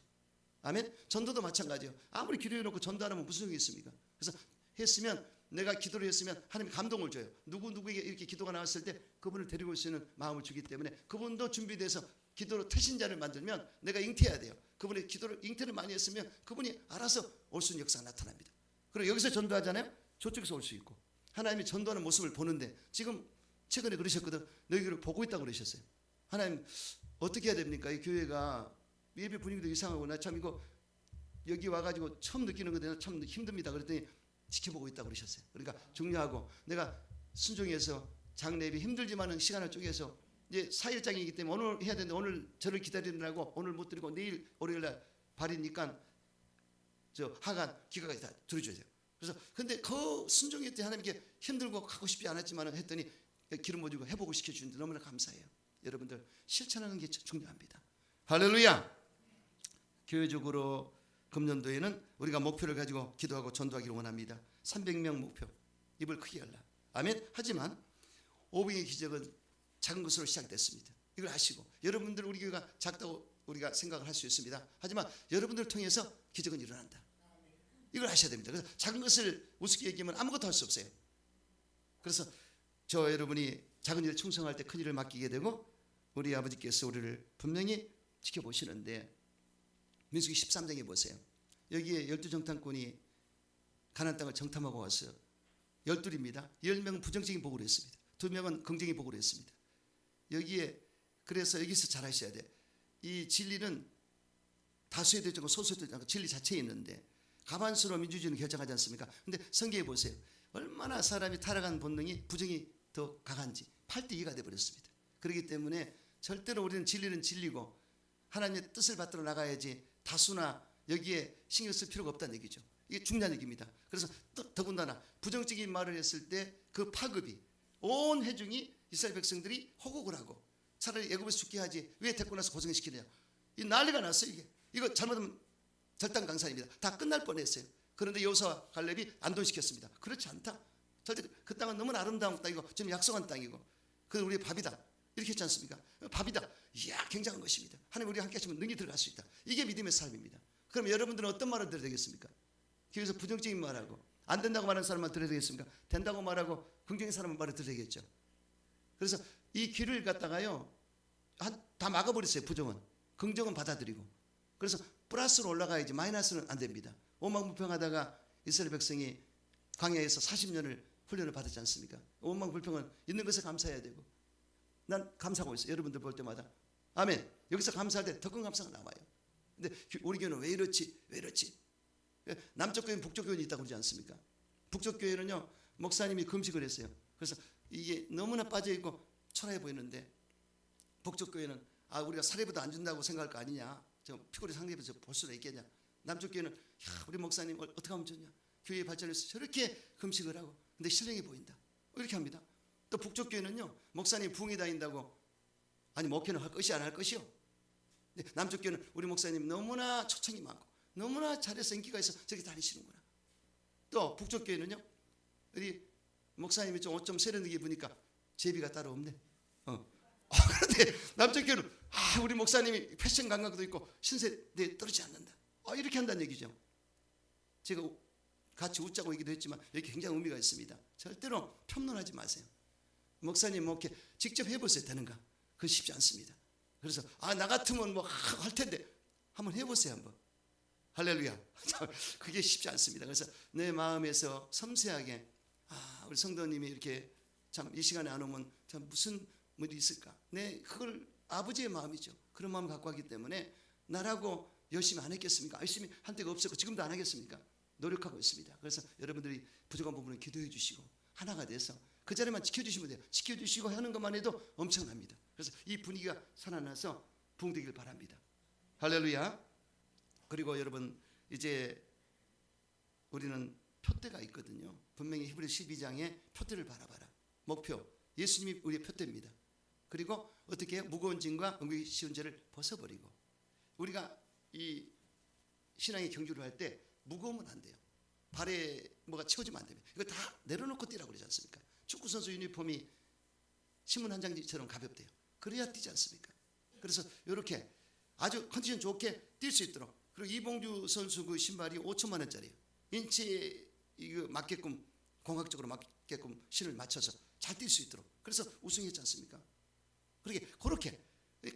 아멘. 전도도 마찬가지예요. 아무리 기도해놓고 전도 안 하면 무슨 소용이 있습니까? 그래서 했으면 내가 기도를 했으면 하나님이 감동을 줘요. 누구에게 이렇게 기도가 나왔을 때 그분을 데리고 올 수 있는 마음을 주기 때문에 그분도 준비돼서 기도로 태신자를 만들면 내가 잉태해야 돼요. 그분이 기도를 잉태를 많이 했으면 그분이 알아서 올 수 있는 역사가 나타납니다. 그리고 여기서 전도하잖아요. 저쪽에서 올 수 있고 하나님이 전도하는 모습을 보는데 지금 최근에 그러셨거든. 너희를 보고 있다고 그러셨어요. 하나님 어떻게 해야 됩니까? 이 교회가 예배 분위기도 이상하고 나 참 이거 여기 와가지고 처음 느끼는 건데 참 힘듭니다. 그랬더니 지켜보고 있다고 그러셨어요. 그러니까 중요하고 내가 순종해서 장례비 힘들지만은 시간을 쪼개서 이제 4일장이기 때문에 오늘 해야 되는데 오늘 저를 기다리느라고 오늘 못 드리고 내일 월요일날 발이니까 저 하간 기가까지 다 들어줘야 돼요. 그래서 근데 그 순종했을 때 하나님께 힘들고 가고 싶지 않았지만 했더니 기름 부어주고 회복을 시켜주는데 너무나 감사해요. 여러분들 실천하는 게 중요합니다. 할렐루야. 교회적으로 금년도에는 우리가 목표를 가지고 기도하고 전도하기를 원합니다. 300명 목표. 입을 크게 열라. 아멘. 하지만 오병의 기적은 작은 것으로 시작됐습니다. 이걸 아시고 여러분들 우리 교회가 작다고 우리가 생각을 할 수 있습니다. 하지만 여러분들을 통해서 기적은 일어난다. 이걸 아셔야 됩니다. 그래서 작은 것을 우습게 얘기하면 아무것도 할 수 없어요. 그래서 저 여러분이 작은 일에 충성할 때 큰 일을 맡기게 되고 우리 아버지께서 우리를 분명히 지켜보시는데 민수기 13장에 보세요. 여기에 12정탐꾼이 가나안 땅을 정탐하고 와서 12입니다. 10명은 부정적인 보고를 했습니다. 2명은 긍정적인 보고를 했습니다. 여기에 그래서 여기서 잘 하셔야 돼. 이 진리는 다수에 되지 않고 소수에 되지 않고 진리 자체에 있는데 가만스러워 민주주의는 결정하지 않습니까? 근데 성경에 보세요. 얼마나 사람이 타락한 본능이 부정이 더 강한지 8대 2가 되어버렸습니다. 그렇기 때문에 절대로 우리는 진리는 진리고 하나님의 뜻을 받들어 나가야지 다수나 여기에 신경 쓸 필요가 없다는 얘기죠. 이게 중요한 얘기입니다. 그래서 더군다나 부정적인 말을 했을 때 그 파급이 온 회중이 이스라엘 백성들이 호곡을 하고 차라리 애굽에서 죽게 하지 왜 데리고 나서 고생을 시키냐. 이 난리가 났어요. 이거 잘못하면 절단강산입니다. 다 끝날 뻔했어요. 그런데 여호수아와 갈렙이 안동시켰습니다. 그렇지 않다. 절대 그 땅은 너무 아름다운 땅이고 지금 약속한 땅이고 그건 우리의 밥이다. 이렇게 했지 않습니까? 밥이다. 이야 굉장한 것입니다. 하나님 우리와 함께 하시면 능히 들어갈 수 있다. 이게 믿음의 삶입니다. 그럼 여러분들은 어떤 말을 들어야 되겠습니까? 교회에서 부정적인 말하고 안 된다고 말하는 사람만 들어야 되겠습니까? 된다고 말하고 긍정적인 사람만 말을 들어야겠죠. 그래서 이 길을 갖다가요 다 막아버렸어요. 부정은. 긍정은 받아들이고. 그래서 플러스로 올라가야지 마이너스는 안 됩니다. 오만불평하다가 이스라엘 백성이 광야에서 40년을 훈련을 받았지 않습니까? 오만불평은 있는 것에 감사해야 되고 난 감사하고 있어요. 여러분들 볼 때마다. 아멘. 여기서 감사할 때 더 큰 감사가 나와요. 근데 우리 교회는 왜 이렇지? 왜 이렇지? 남쪽 교회는 북쪽 교회는 있다고 그러지 않습니까? 북쪽 교회는요 목사님이 금식을 했어요. 그래서 이게 너무나 빠져있고 초라해 보이는데 북쪽 교회는 우리가 사례보다 안 준다고 생각할 거 아니냐. 저 피골이 상대에서 볼 수는 있겠냐. 남쪽 교회는 우리 목사님 어떻게 하면 좋냐. 교회의 발전을 위해서 저렇게 금식을 하고 근데 신령해 보인다. 이렇게 합니다. 또 북쪽 교회는요 목사님 부흥회 다닌다고 아니 목회는 할 것이 안 할 것이요. 근데 남쪽 교회는 우리 목사님 너무나 초청이 많고 너무나 잘해서 인기가 있어 저렇게 다니시는구나. 또 북쪽 교회는요 우리 목사님이 좀 옷 좀 세련되게 입으니까 제비가 따로 없네. 그런데 남쪽 교회는 우리 목사님이 패션 감각도 있고 신세대에 떨어지지 않는다. 이렇게 한다는 얘기죠. 제가 같이 웃자고 얘기도 했지만 여기 굉장히 의미가 있습니다. 절대로 편론하지 마세요. 목사님 목회 직접 해보세요. 되는가? 그건 쉽지 않습니다. 그래서 나 같으면 뭐 할 텐데 한번 해보세요. 한번. 할렐루야. 그게 쉽지 않습니다. 그래서 내 마음에서 섬세하게 우리 성도님이 이렇게 참 이 시간에 안 오면 참 무슨 일이 있을까? 그걸 아버지의 마음이죠. 그런 마음을 갖고 하기 때문에 나라고 열심히 안 했겠습니까? 열심히 한 때가 없었고 지금도 안 하겠습니까? 노력하고 있습니다. 그래서 여러분들이 부족한 부분을 기도해 주시고 하나가 돼서 그 자리만 지켜주시면 돼요. 지켜주시고 하는 것만 해도 엄청납니다. 그래서 이 분위기가 살아나서 부흥되길 바랍니다. 할렐루야. 그리고 여러분 이제 우리는 표대가 있거든요. 분명히 히브리 12장에 표대를 바라봐라. 목표. 예수님이 우리의 표대입니다. 그리고 어떻게 무거운 짐과 은근히 쉬운 죄를 벗어버리고 우리가 이 신앙의 경주를 할 때 무거우면 안 돼요. 발에 뭐가 채워지면 안 됩니다. 이거 다 내려놓고 뛰라고 그러지 않습니까? 축구선수 유니폼이 신문 한 장처럼 가볍대요. 그래야 뛰지 않습니까? 그래서 이렇게 아주 컨디션 좋게 뛸 수 있도록 그리고 이봉주 선수 그 신발이 5천만 원짜리예요. 인체에 이거 맞게끔 공학적으로 맞게끔 신을 맞춰서 잘 뛸 수 있도록 그래서 우승했지 않습니까? 그렇게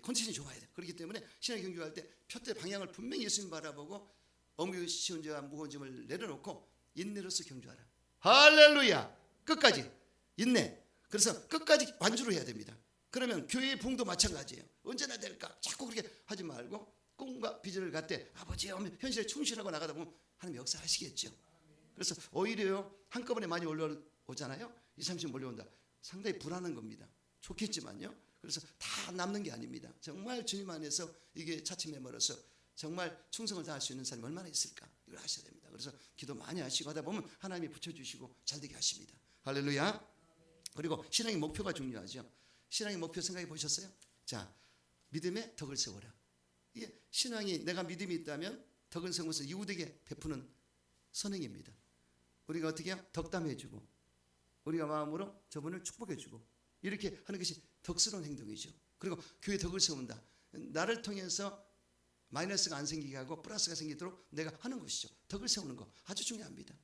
컨디션이 좋아야 돼요. 그렇기 때문에 신앙 경주할 때 표대 방향을 분명히 예수님 바라보고 어묵이 쉬운 죄와 무거운 짐을 내려놓고 인내로서 경주하라. 할렐루야. 끝까지 인내. 그래서 끝까지 완주를 해야 됩니다. 그러면 교회의 부흥도 마찬가지예요. 언제나 될까? 자꾸 그렇게 하지 말고 꿈과 비전을 갖되 아버지 하면 현실에 충실하고 나가다 보면 하나님 역사하시겠죠. 그래서 오히려 한꺼번에 많이 올라오잖아요. 20, 30 몰려온다. 상당히 불안한 겁니다. 좋겠지만요. 그래서 다 남는 게 아닙니다. 정말 주님 안에서 이게 차츰 메멀어서 정말 충성을 다할 수 있는 사람이 얼마나 있을까? 이걸 아셔야 됩니다. 그래서 기도 많이 하시고 하다 보면 하나님이 붙여주시고 잘되게 하십니다. 할렐루야. 그리고 신앙의 목표가 중요하죠. 신앙의 목표 생각해 보셨어요? 자, 믿음의 덕을 세워라. 이게 신앙이 내가 믿음이 있다면 덕은 세운 것은 이웃에게 베푸는 선행입니다. 우리가 어떻게 해요? 덕담해주고 우리가 마음으로 저분을 축복해주고 이렇게 하는 것이 덕스러운 행동이죠. 그리고 교회 덕을 세운다. 나를 통해서 마이너스가 안 생기게 하고 플러스가 생기도록 내가 하는 것이죠. 덕을 세우는 거 아주 중요합니다.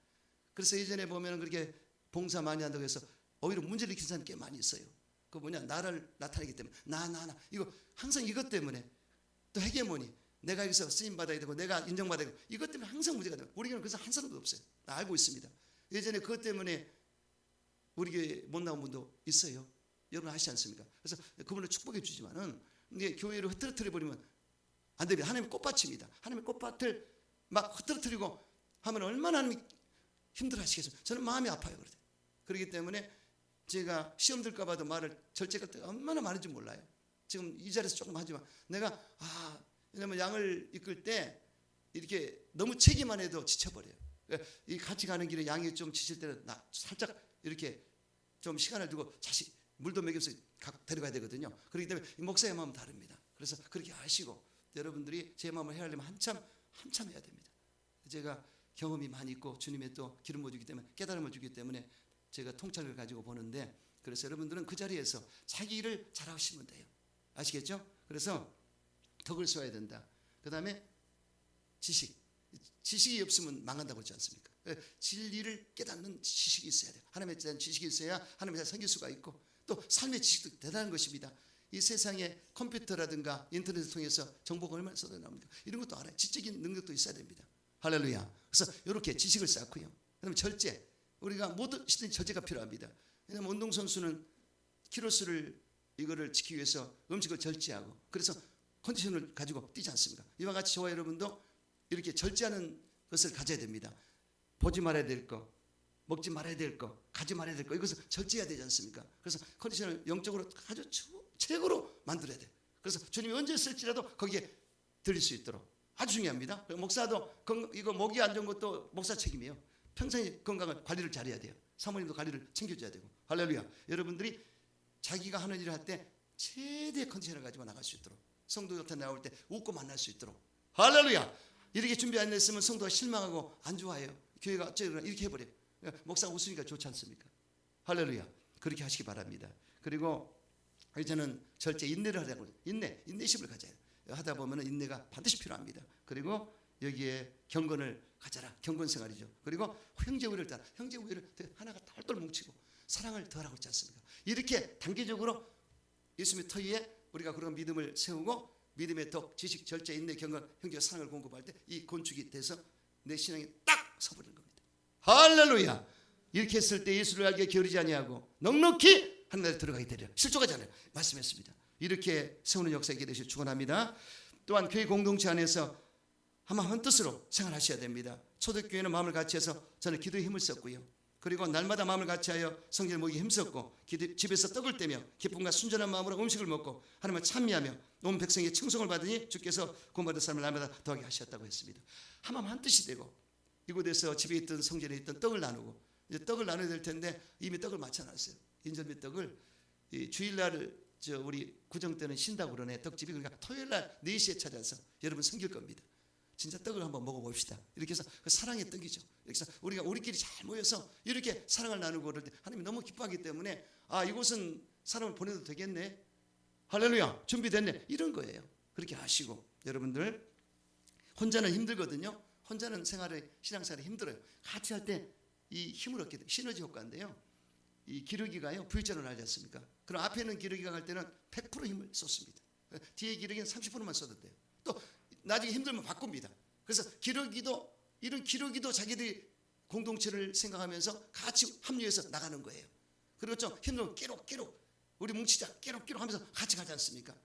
그래서 예전에 보면 그렇게 봉사 많이 한다고 해서 오히려 문제를 일으키는 사람이 꽤 많이 있어요. 그 뭐냐, 나를 나타내기 때문에 나 이거 항상 이것 때문에 또 헤게모니, 내가 여기서 쓰임 받아야 되고 내가 인정받아야 되고 이것 때문에 항상 문제가 돼요. 우리 교회는 그래서 한 사람도 없어요. 나 알고 있습니다. 예전에 그것 때문에 우리 교회 못 나온 분도 있어요. 여러분 아시지 않습니까? 그래서 그분을 축복해 주지만은 이게 교회를 흐트러뜨려 버리면 안 됩니다. 하나님의 꽃밭입니다. 하나님의 꽃밭을 막 흐트러뜨리고 하면 얼마나 하나님이 힘들어 하시겠어요. 저는 마음이 아파요. 그렇기 때문에 제가 시험 들까 봐도 말을 절제가 얼마나 많은지 몰라요. 지금 이 자리에서 조금 하지만 내가 왜냐면 양을 이끌 때 이렇게 너무 체기만 해도 지쳐버려요. 이 같이 가는 길에 양이 좀 지칠 때는 나 살짝 이렇게 좀 시간을 두고 다시 물도 먹여서 데려가야 되거든요. 그렇기 때문에 목사의 마음은 다릅니다. 그래서 그렇게 아시고 여러분들이 제 마음을 헤아리려면 한참 해야 됩니다. 제가 경험이 많이 있고 주님의 또 기름을 주기 때문에 깨달음을 주기 때문에 제가 통찰을 가지고 보는데, 그래서 여러분들은 그 자리에서 자기 일을 잘하시면 돼요. 아시겠죠? 그래서 덕을 쏘아야 된다. 그 다음에 지식이 없으면 망한다고 그러지 않습니까? 진리를 깨닫는 지식이 있어야 돼요. 하나님에 대한 지식이 있어야 하나님에 대한 섬길 수가 있고 또 삶의 지식도 대단한 것입니다. 이 세상에 컴퓨터라든가 인터넷을 통해서 정보가 얼마나 쏟아나옵니까? 이런 것도 알아요. 지적인 능력도 있어야 됩니다. 할렐루야. 그래서 이렇게 지식을 쌓고요. 그다음에 절제. 우리가 모든 시대에 절제가 필요합니다. 왜냐하면 운동선수는 키로수를 이거를 지키기 위해서 음식을 절제하고 그래서 컨디션을 가지고 뛰지 않습니까? 이와 같이 저와 여러분도 이렇게 절제하는 것을 가져야 됩니다. 보지 말아야 될 거, 먹지 말아야 될 거, 가지 말아야 될 거, 이것을 절제해야 되지 않습니까? 그래서 컨디션을 영적으로 아주 최고로 만들어야 돼요. 그래서 주님이 언제 쓸지라도 거기에 들릴 수 있도록 아주 중요합니다. 목사도 이거 목이 안 좋은 것도 목사 책임이에요. 평생 건강을 관리를 잘해야 돼요. 사모님도 관리를 챙겨줘야 되고. 할렐루야. 여러분들이 자기가 하는 일을 할 때 최대의 컨디션을 가지고 나갈 수 있도록, 성도 곁에 나올 때 웃고 만날 수 있도록. 할렐루야. 이렇게 준비 안 됐으면 성도가 실망하고 안 좋아해요. 교회가 어쩌고 이렇게 해버려요. 목사가 웃으니까 좋지 않습니까? 할렐루야. 그렇게 하시기 바랍니다. 그리고 저는 절제 인내를 하자고. 인내심을 가져야 돼요. 하다 보면 인내가 반드시 필요합니다. 그리고 여기에 경건을 가져라. 경건 생활이죠. 그리고 형제 우애를 따라. 형제 우애를 하나가 똘똘 뭉치고 사랑을 더하라고 했지 않습니까? 이렇게 단계적으로 예수님의 터 위에 우리가 그런 믿음을 세우고 믿음의 덕, 지식, 절제, 인내, 경건, 형제와 사랑을 공급할 때 이 건축이 돼서 내 신앙이 딱 서버리는 겁니다. 할렐루야. 이렇게 했을 때 예수를 알게 게으르지 아니하고 넉넉히 하늘에 들어가게 되리라. 실족하지 않아요. 말씀했습니다. 이렇게 세우는 역사 있게 되시길 축원합니다. 또한 교회 공동체 안에서 한 뜻으로 생활하셔야 됩니다. 초대교회는 마음을 같이해서 저는 기도에 힘을 썼고요. 그리고 날마다 마음을 같이하여 성경을 모이기 힘썼고 집에서 떡을 떼며 기쁨과 순전한 마음으로 음식을 먹고 하나님을 찬미하며 온 백성의 청송을 받으니 주께서 구원받은 사람을 날마다 더하게 하셨다고 했습니다. 한 뜻이 되고 이곳에서 집에 있던 성전에 있던 떡을 나누고 이제 떡을 나눠야 될 텐데 이미 떡을 맞춰놨어요. 인절미 떡을 주일날 우리 구정 때는 쉰다고 그러네. 떡집이. 그러니까 토요일날 4시에 찾아서 여러분 섬길 겁니다. 진짜 떡을 한번 먹어봅시다. 이렇게 해서 그 사랑의 떡이죠. 이렇게 해서 우리가 우리끼리 잘 모여서 이렇게 사랑을 나누고 그럴 때 하나님이 너무 기뻐하기 때문에 이곳은 사람을 보내도 되겠네. 할렐루야. 준비됐네. 이런 거예요. 그렇게 하시고 여러분들 혼자는 힘들거든요. 혼자는 신앙생활이 힘들어요. 같이 할 때 이 힘을 얻게 돼요. 시너지 효과인데요. 이 기러기가요 V자로 나지 않습니까? 그럼 앞에 있는 기러기가 갈 때는 100% 힘을 쏟습니다. 뒤에 기러기는 30%만 써도 돼요. 또 나중에 힘들면 바꿉니다. 그래서 이런 기러기도 자기들이 공동체를 생각하면서 같이 합류해서 나가는 거예요. 그리고 좀 힘들면 깨록 우리 뭉치자 깨록 하면서 같이 가지 않습니까?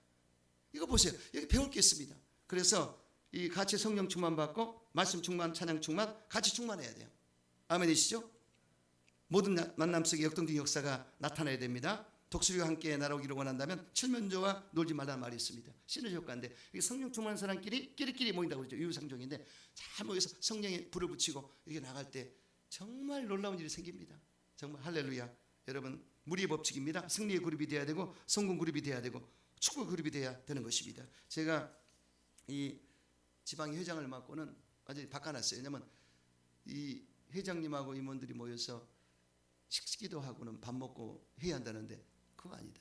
이거 보세요. 여기 배울 게 있습니다. 그래서 이 같이 성령 충만 받고 말씀 충만, 찬양 충만, 같이 충만해야 돼요. 아멘이시죠? 모든 만남 속에 역동적인 역사가 나타나야 됩니다. 독수리와 함께 날아오기를 원한다면 칠면조와 놀지 말라는 말이 있습니다. 시너지 효과인데 성령 충만한 사람끼리 끼리끼리 모인다고 그러죠. 유유상종인데 잘 모여서 성령에 불을 붙이고 이렇게 나갈 때 정말 놀라운 일이 생깁니다. 정말 할렐루야. 여러분 무리의 법칙입니다. 승리의 그룹이 돼야 되고 성공 그룹이 돼야 되고 축구 그룹이 돼야 되는 것입니다. 제가 이 지방 회장을 맡고는 완전히 바꿔놨어요. 왜냐하면 이 회장님하고 임원들이 모여서 식기도 하고는 밥 먹고 해야 한다는데 그거 아니다.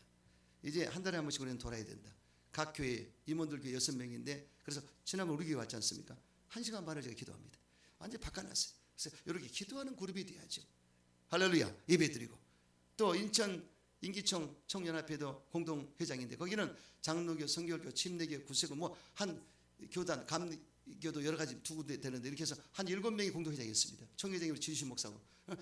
이제 한 달에 한 번씩 우리는 돌아야 된다. 각 교회 임원들 교회 6명인데 그래서 지난번 우리 교회 왔지 않습니까? 1시간 반을 제가 기도합니다. 완전히 바꿔놨어요. 그래서 이렇게 기도하는 그룹이 돼야죠. 할렐루야. 예배드리고 또 인천 인기청 청년합회도 공동회장인데 거기는 장로교, 성결교, 침례교, 구세교 뭐 한 교단 감교도 여러 가지 두 군데 되는데 이렇게 해서 한 7명이 공동회장이 있습니다. 총회장이 지주신 목사고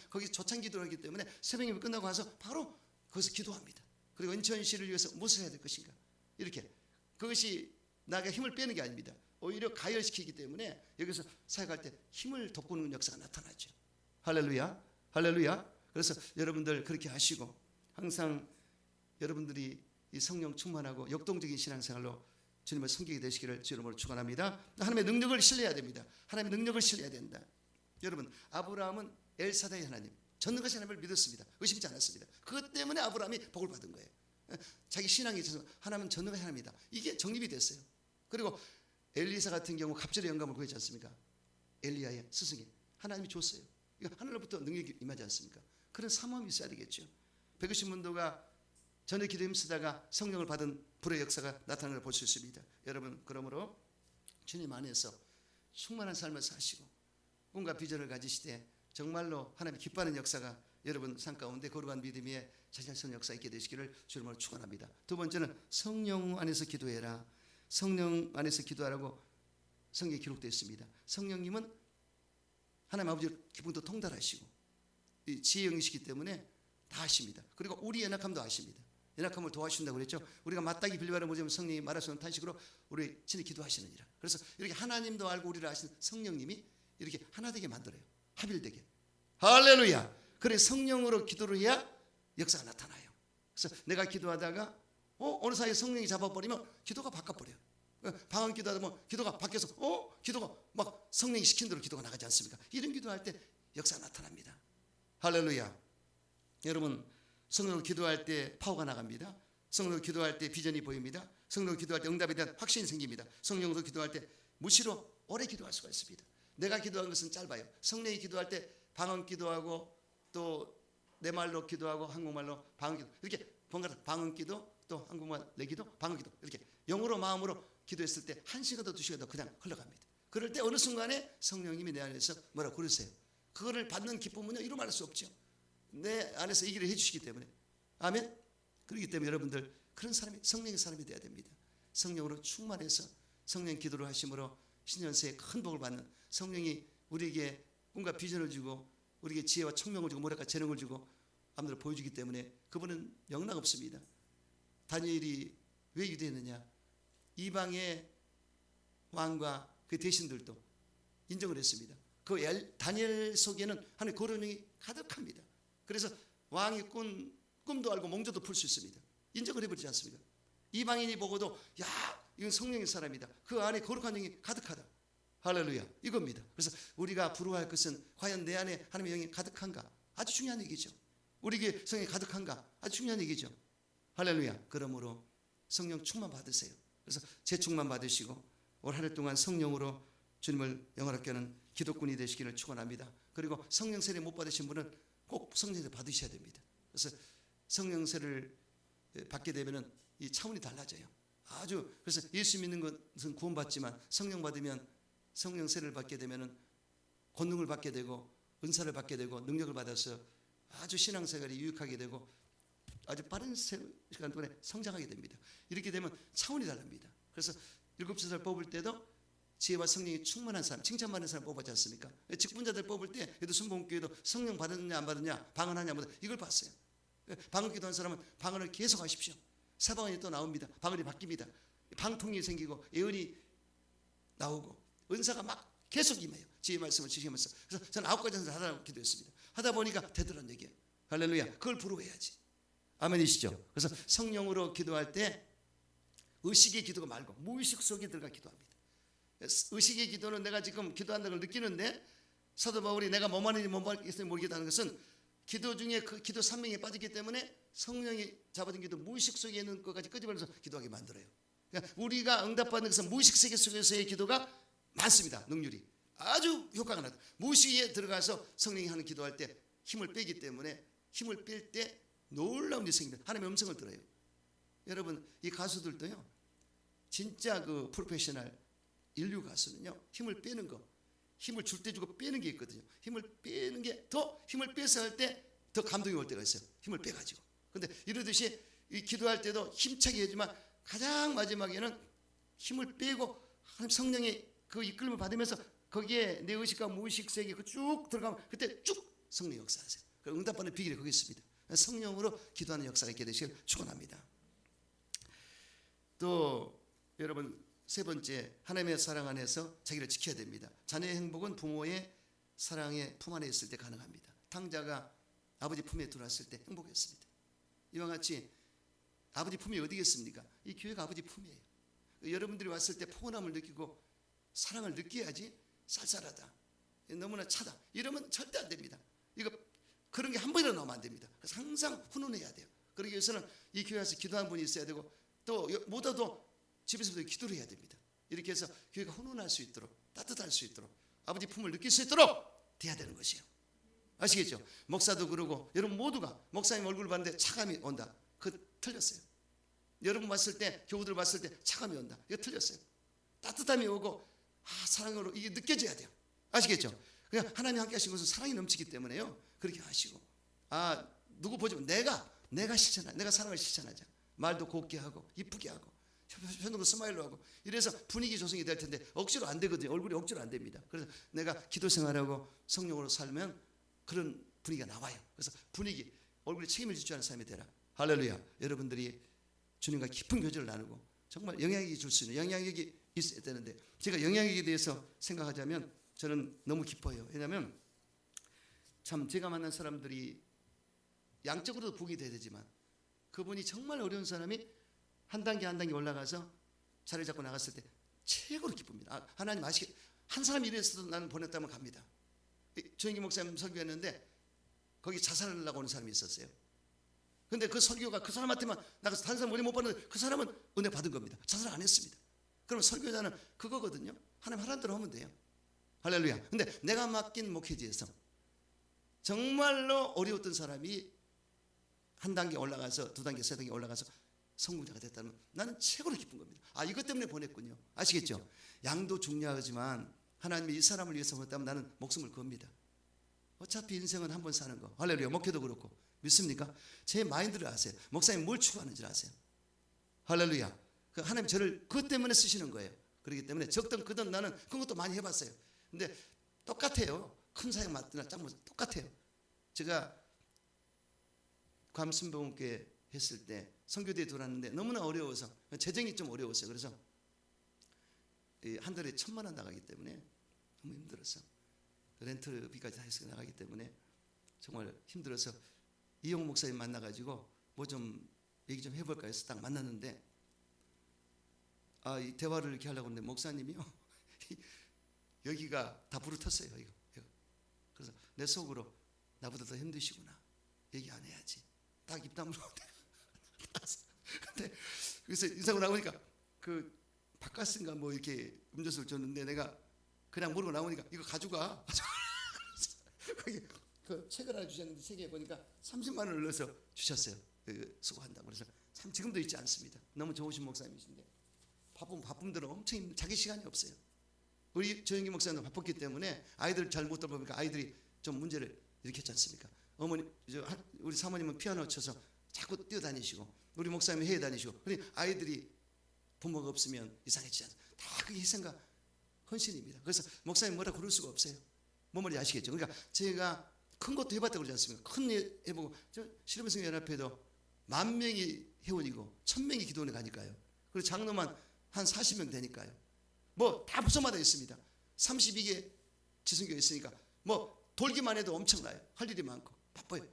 거기 초창 기도를 하기 때문에 새벽 예배 끝나고 와서 바로 거기서 기도합니다. 그리고 인천시를 위해서 무엇을 해야 될 것인가 이렇게 그것이 나에게 힘을 빼는 게 아닙니다. 오히려 가열시키기 때문에 여기서 사역할 때 힘을 돋구는 역사가 나타나죠. 할렐루야. 할렐루야. 그래서 여러분들 그렇게 하시고 항상 여러분들이 이 성령 충만하고 역동적인 신앙생활로 주님을 섬기게 되시기를 주 이름으로 축원합니다. 하나님의 능력을 신뢰해야 됩니다. 하나님의 능력을 신뢰해야 된다. 여러분 아브라함은 엘사다의 하나님 전능하신 하나님을 믿었습니다. 의심치 않았습니다. 그것 때문에 아브라함이 복을 받은 거예요. 자기 신앙에 있어서 하나님은 전능하신 하나님이다. 이게 정립이 됐어요. 그리고 엘리사 같은 경우 갑절의 영감을 구했지 않습니까? 엘리야의 스승이 하나님이 줬어요. 이거 하늘로부터 능력이 임하지 않습니까? 그런 사모함이 있어야 되겠죠. 190문도가 전에 기도 힘쓰다가 성령을 받은 불의 역사가 나타나는 걸 볼 수 있습니다. 여러분 그러므로 주님 안에서 충만한 삶을 사시고 꿈과 비전을 가지시되 정말로 하나님 기뻐하는 역사가 여러분 삶 가운데 거룩한 믿음의 자잘스러운 역사 있게 되시기를 주님으로 축원합니다. 두 번째는 성령 안에서 기도해라. 성령 안에서 기도하라고 성경에 기록되어 있습니다. 성령님은 하나님 아버지 기분도 통달하시고 지혜 영이시기 때문에 다 아십니다. 그리고 우리 연약함도 아십니다. 연약함을 도와주신다고 그랬죠. 우리가 마땅히 빌바를 모자면 성령이 말할 수 없는 탄식으로 우리 친히 기도하시느니라. 그래서 이렇게 하나님도 알고 우리를 아시는 성령님이 이렇게 하나 되게 만들어요. 합일되게. 할렐루야. 그래 성령으로 기도를 해야 역사가 나타나요. 그래서 내가 기도하다가 어느 사이에 성령이 잡아버리면 기도가 바꿔버려요. 방언 기도하다 보면 기도가 바뀌어서 기도가 막 성령이 시킨 대로 기도가 나가지 않습니까? 이런 기도할 때 역사가 나타납니다. 할렐루야. 여러분 성령으로 기도할 때 파워가 나갑니다. 성령으로 기도할 때 비전이 보입니다. 성령으로 기도할 때 응답에 대한 확신이 생깁니다. 성령으로 기도할 때 무시로 오래 기도할 수가 있습니다. 내가 기도한 것은 짧아요. 성령이 기도할 때 방언 기도하고 또 내 말로 기도하고 한국말로 방언 기도 이렇게 번갈아 방언 기도 또 한국말 내 기도 방언 기도 이렇게 영으로 마음으로 기도했을 때 1시간도 2시간도 그냥 흘러갑니다. 그럴 때 어느 순간에 성령님이 내 안에서 뭐라고 그러세요. 그거를 받는 기쁨은요 이루 말할 수 없죠. 내 안에서 이 길을 해주시기 때문에 아멘. 그렇기 때문에 여러분들 그런 사람이 성령의 사람이 돼야 됩니다. 성령으로 충만해서 성령 기도를 하심으로 신년세에 큰 복을 받는 성령이 우리에게 꿈과 비전을 주고 우리에게 지혜와 총명을 주고 뭐랄까 재능을 주고 아무들 보여주기 때문에 그분은 영락 없습니다. 다니엘이 왜 유대했느냐? 이방의 왕과 그 대신들도 인정을 했습니다. 그 다니엘 속에는 하나님의 거룩이 가득합니다. 그래서 왕이 꾼 꿈도 알고 몽조도 풀 수 있습니다. 인정을 해버리지 않습니까? 이방인이 보고도 야 이건 성령의 사람이다. 그 안에 거룩한 영이 가득하다. 할렐루야 이겁니다. 그래서 우리가 부러워할 것은 과연 내 안에 하나님의 영이 가득한가? 아주 중요한 얘기죠. 우리에게 성령이 가득한가? 아주 중요한 얘기죠. 할렐루야. 그러므로 성령 충만 받으세요. 그래서 재충만 받으시고 올 한 해 동안 성령으로 주님을 영화롭게 하는 기도꾼이 되시기를 축원합니다. 그리고 성령세례 못 받으신 분은 꼭 성령세례 받으셔야 됩니다. 그래서 성령세를 받게 되면은 이 차원이 달라져요. 아주 그래서 예수 믿는 것은 구원받지만 성령 받으면 성령세를 받게 되면은 권능을 받게 되고 은사를 받게 되고 능력을 받아서 아주 신앙생활이 유익하게 되고 아주 빠른 시간 동안에 성장하게 됩니다. 이렇게 되면 차원이 다릅니다. 그래서 7살 뽑을 때도 지혜와 성령이 충만한 사람, 칭찬받는 사람 뽑았지 않습니까? 직분자들 뽑을 때 얘도 순복음교회도 성령 받았냐 안 받았냐, 방언하냐 안 이걸 봤어요. 방언 기도한 사람은 방언을 계속 하십시오. 사방언이 또 나옵니다. 방언이 바뀝니다. 방통이 생기고 예언이 나오고 은사가 막 계속 임해요. 지혜 말씀을 주시면서. 그래서 저는 9가지 은사 하라고 기도했습니다. 하다 보니까 되더란 얘기예요. 할렐루야. 그걸 부러워해야지. 아멘이시죠? 그래서 성령으로 기도할 때 의식의 기도가 말고 무의식 속에 들어가 기도합니다. 의식의 기도는 내가 지금 기도한다는 걸 느끼는데 사도 바울이 내가 뭐만 하는지 뭐만 하겠으니 모르겠다는 것은 기도 중에 그 기도 산명에 빠지기 때문에 성령이 잡아준 기도 무의식 속에 있는 것까지 끄집어내서 기도하게 만들어요. 그러니까 우리가 응답받는 것은 무의식 세계 속에서의 기도가 많습니다. 능률이 아주 효과가 나다. 무의식에 들어가서 성령이 하는 기도할 때 힘을 빼기 때문에 힘을 뺄 때 놀라운 일이 생깁니다. 하나님의 음성을 들어요. 여러분 이 가수들도요, 진짜 그 프로페셔널 인류 가수는요, 힘을 빼는 거, 힘을 줄 때 주고 빼는 게 있거든요. 힘을 빼는 게 더 힘을 빼서 할 때 더 감동이 올 때가 있어요. 힘을 빼가지고. 근데 이러듯이 이 기도할 때도 힘차게 하지만 가장 마지막에는 힘을 빼고 하나님 성령의 그 이끌림을 받으면서 거기에 내 의식과 무의식 세계 쭉 들어가면 그때 쭉 성령 역사하세요. 응답받는 비결이 거기 있습니다. 성령으로 기도하는 역사가 있게 되시길 축원합니다. 또 여러분 세 번째, 하나님의 사랑 안에서 자기를 지켜야 됩니다. 자녀의 행복은 부모의 사랑의 품 안에 있을 때 가능합니다. 탕자가 아버지 품에 들어왔을 때 행복했습니다. 이와 같이 아버지 품이 어디겠습니까? 이 교회가 아버지 품이에요. 여러분들이 왔을 때 포근함을 느끼고 사랑을 느껴야지. 쌀쌀하다, 너무나 차다, 이러면 절대 안 됩니다. 이거 그런 게 한 번이라도 나오면 안 됩니다. 그래서 항상 훈훈해야 돼요. 그러기 위해서는 이 교회 와서 기도하는 분이 있어야 되고, 또 못하도 집에서도 기도를 해야 됩니다. 이렇게 해서 교회가 훈훈할 수 있도록, 따뜻할 수 있도록, 아버지 품을 느낄 수 있도록 돼야 되는 것이에요. 아시겠죠? 목사도 그러고 여러분 모두가 목사님 얼굴을 봤는데 차감이 온다. 그거 틀렸어요. 여러분 봤을 때, 교우들 봤을 때 차감이 온다. 이거 틀렸어요. 따뜻함이 오고 사랑으로 이게 느껴져야 돼요. 아시겠죠? 그냥 하나님이 함께 하신 것은 사랑이 넘치기 때문에요. 그렇게 하시고, 누구 보지만 내가 실천하자. 내가 사랑을 실천하자. 말도 곱게 하고 이쁘게 하고 현으로 스마일로 하고, 이래서 분위기 조성이 될 텐데 억지로 안 되거든요. 얼굴이 억지로 안 됩니다. 그래서 내가 기도 생활하고 성령으로 살면 그런 분위기가 나와요. 그래서 분위기, 얼굴에 책임을 지지 않는 삶이 되라. 할렐루야. 여러분들이 주님과 깊은 교제를 나누고 정말 영향력이 줄 수 있는 영향력이 있어야 되는데, 제가 영향력에 대해서 생각하자면 저는 너무 기뻐요. 왜냐하면 참 제가 만난 사람들이 양적으로도 복이 돼야 되지만, 그분이 정말 어려운 사람이 한 단계 한 단계 올라가서 자리를 잡고 나갔을 때 최고로 기쁩니다. 하나님 아시게, 한 사람이 이래서도 나는 보냈다면 갑니다. 조영기 목사님 설교했는데 거기 자살을 하려고 오는 사람이 있었어요. 근데 그 설교가 그 사람한테만 나가서 다른 사람 은혜 못 받는데 그 사람은 은혜 받은 겁니다. 자살 안 했습니다. 그럼 설교자는 그거거든요. 하나님 하라는 대로 하면 돼요. 할렐루야. 근데 내가 맡긴 목회지에서 정말로 어려웠던 사람이 한 단계 올라가서 두 단계 세 단계 올라가서 성공자가 됐다면 나는 최고로 기쁜 겁니다. 이것 때문에 보냈군요. 아시겠죠? 양도 중요하지만 하나님이 이 사람을 위해서 보냈다면 나는 목숨을 겁니다. 어차피 인생은 한 번 사는 거. 할렐루야. 목회도 그렇고. 믿습니까? 제 마인드를 아세요. 목사님 뭘 추구하는지 아세요. 할렐루야. 하나님 저를 그것 때문에 쓰시는 거예요. 그렇기 때문에 적든 크든 나는 그런 것도 많이 해봤어요. 근데 똑같아요. 큰 사역 맡으나 작은 사역 똑같아요. 제가 감순병원교회 했을 때 선교대에 들어왔는데 너무나 어려워서, 재정이 좀 어려웠어요. 그래서 한 달에 1,000만 원 나가기 때문에 너무 힘들었어. 렌트비까지 다 해서 나가기 때문에 정말 힘들어서 이용 목사님 만나가지고 뭐 좀 얘기 좀 해볼까 해서 딱 만났는데, 이 대화를 이렇게 하려고 했는데 목사님이요 여기가 다 부르텄어요. 이거. 그래서 내 속으로 나보다 더 힘드시구나, 얘기 안 해야지, 딱 입 다물고 근데 그래서 인사하고 나오니까 그 바카스인가 뭐 이렇게 음료수를 줬는데 내가 그냥 모르고 나오니까 이거 가져가. 거기 그 책을 하나 주셨는데 책에 보니까 30만 원을 넣어서 주셨어요. 수고한다고. 그래서 참 지금도 잊지 않습니다. 너무 좋으신 목사님이신데 바쁜 대로 엄청 자기 시간이 없어요. 우리 조영기 목사님도 바빴기 때문에 아이들 잘 못 돌보니까 아이들이 좀 문제를 일으켰지 않습니까? 어머니, 우리 사모님은 피아노 쳐서 자꾸 뛰어다니시고 우리 목사님은 해외 다니시고, 그러니 아이들이 부모가 없으면 이상해지지 않습니까? 다 그게 희생과 헌신입니다. 그래서 목사님 뭐라 그럴 수가 없어요. 뭔 말인지 아시겠죠? 그러니까 제가 큰 것도 해봤다고 그러지 않습니까? 큰 일 해보고, 저 실험성 연합회도 10,000명이 회원이고 1,000명이 기도원에 가니까요. 그리고 장로만 한 40명 되니까요. 뭐 다 부서마다 있습니다. 32개 지성교회 있으니까 뭐 돌기만 해도 엄청나요. 할 일이 많고 바빠요.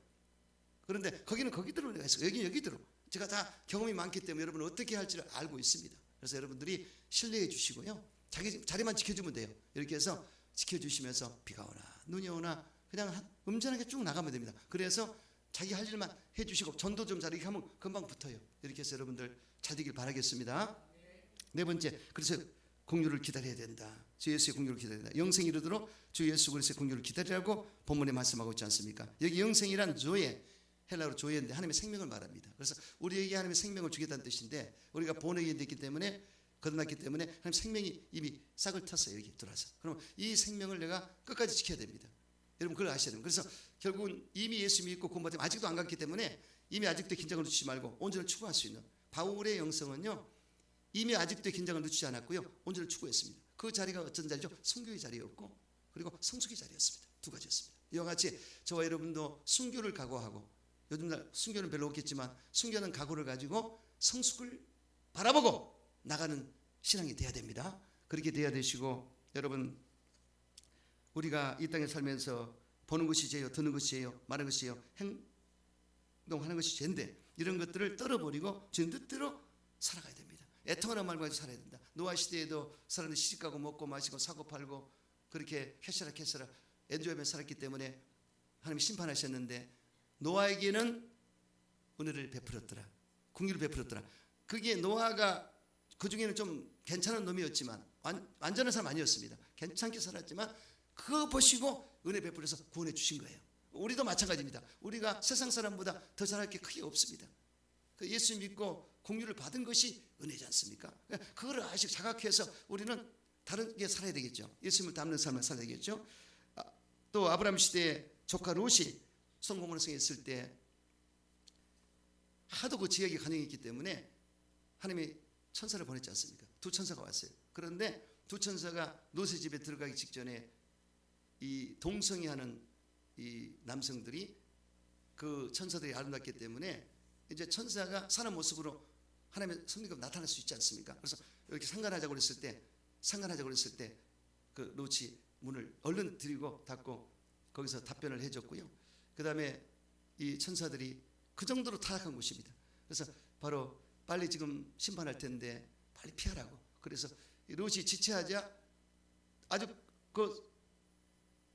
그런데 거기는 거기대로 내가 있어요. 여기는 여기대로. 제가 다 경험이 많기 때문에 여러분 어떻게 할지를 알고 있습니다. 그래서 여러분들이 신뢰해 주시고요, 자기 자리만 지켜주면 돼요. 이렇게 해서 지켜주시면서 비가 오나 눈이 오나 그냥 음전하게 쭉 나가면 됩니다. 그래서 자기 할 일만 해주시고 전도 좀 잘하게 하면 금방 붙어요. 이렇게 해서 여러분들 잘 되길 바라겠습니다. 네 번째, 그래서 공유를 기다려야 된다. 주 예수의 공유를 기다려야 된다. 영생이 이르도록 주 예수 그리스도의 공유를 기다리라고 본문에 말씀하고 있지 않습니까? 여기 영생이란 조예, 헬라어로 조예인데 하나님의 생명을 말합니다. 그래서 우리에게 하나님의 생명을 주겠다는 뜻인데, 우리가 본에게 됐기 때문에, 거듭났기 때문에 하나님 생명이 이미 싹을 텄어요. 여기 들어와서. 그럼 이 생명을 내가 끝까지 지켜야 됩니다. 여러분 그걸 아셔야 됩니다. 그래서 결국은 이미 예수 믿고 구원받으면 아직도 안 갔기 때문에 이미 아직도 긴장을 늦추지 말고 온전을 추구할 수 있는, 바울의 영성은요 이미 아직도 긴장을 늦추지 않았고요, 온전을 추구했습니다. 그 자리가 어떤 자리죠? 순교의 자리였고, 그리고 성숙의 자리였습니다. 두 가지였습니다. 이와 같이 저와 여러분도 순교를 각오하고, 요즘날 순교는 별로 없겠지만 순교는 각오를 가지고 성숙을 바라보고 나가는 신앙이 돼야 됩니다. 그렇게 돼야 되시고, 여러분 우리가 이 땅에 살면서 보는 것이 죄요, 듣는 것이 죄요, 말하는 것이 죄요, 행동하는 것이 죄인데 이런 것들을 떨어버리고 주님 뜻대로 살아가야 됩니다. 애통하는 말 가지고 살아야 된다. 노아 시대에도 사람들이 시집가고 먹고 마시고 사고 팔고 그렇게 캐셔라 엔조이하면서 살았기 때문에 하나님이 심판하셨는데, 노아에게는 은혜를 베풀었더라, 긍휼을 베풀었더라. 그게 노아가 그 중에는 좀 괜찮은 놈이었지만 완전한 사람 아니었습니다. 괜찮게 살았지만 그거 보시고 은혜 베풀어서 구원해 주신 거예요. 우리도 마찬가지입니다. 우리가 세상 사람보다 더 잘할 게 크게 없습니다. 예수 믿고 긍휼을 받은 것이 은혜지 않습니까? 그걸 아시고 자각해서 우리는 다르게 살아야 되겠죠. 예수님을 닮는 삶을 살아야 되겠죠. 또 아브라함 시대에 조카 롯이 성공을 성했을 때 하도 그 지역이 간영했기 때문에 하나님이 천사를 보냈지 않습니까? 두 천사가 왔어요. 그런데 두 천사가 롯의 집에 들어가기 직전에 이 동성애하는 이 남성들이, 그 천사들이 아름답기 때문에 이제 천사가 사는 모습으로 하나님의 성령이 나타날 수 있지 않습니까? 그래서 이렇게 상관하자고 그랬을 때 그 롯이 문을 얼른 들이고 닫고 거기서 답변을 해줬고요. 그 다음에 이 천사들이 그 정도로 타락한 곳입니다. 그래서 바로 빨리 지금 심판할 텐데 빨리 피하라고. 그래서 롯이 지체하자 아주 그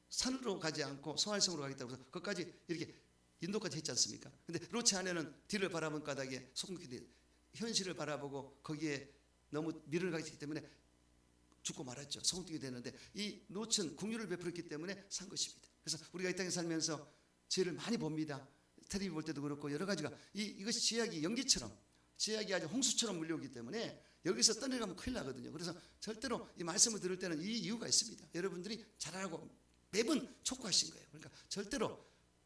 산으로 가지 않고 소활성으로 가겠다고 해서 거기까지 이렇게 인도까지 했지 않습니까? 근데 롯의 아내는 뒤를 바라본 까닭에 속물기에 현실을 바라보고 거기에 너무 미련을 가졌기 때문에 죽고 말았죠. 소금튀기 되는데 이 롯은 긍휼을 베풀었기 때문에 산 것입니다. 그래서 우리가 이 땅에 살면서 죄를 많이 봅니다. 텔레비 볼 때도 그렇고 여러 가지가 이것이 죄악이 연기처럼, 죄악이 아주 홍수처럼 물려오기 때문에 여기서 떠내려가면 큰일 나거든요. 그래서 절대로 이 말씀을 들을 때는 이 이유가 있습니다. 여러분들이 잘하라고 매번 촉구하신 거예요. 그러니까 절대로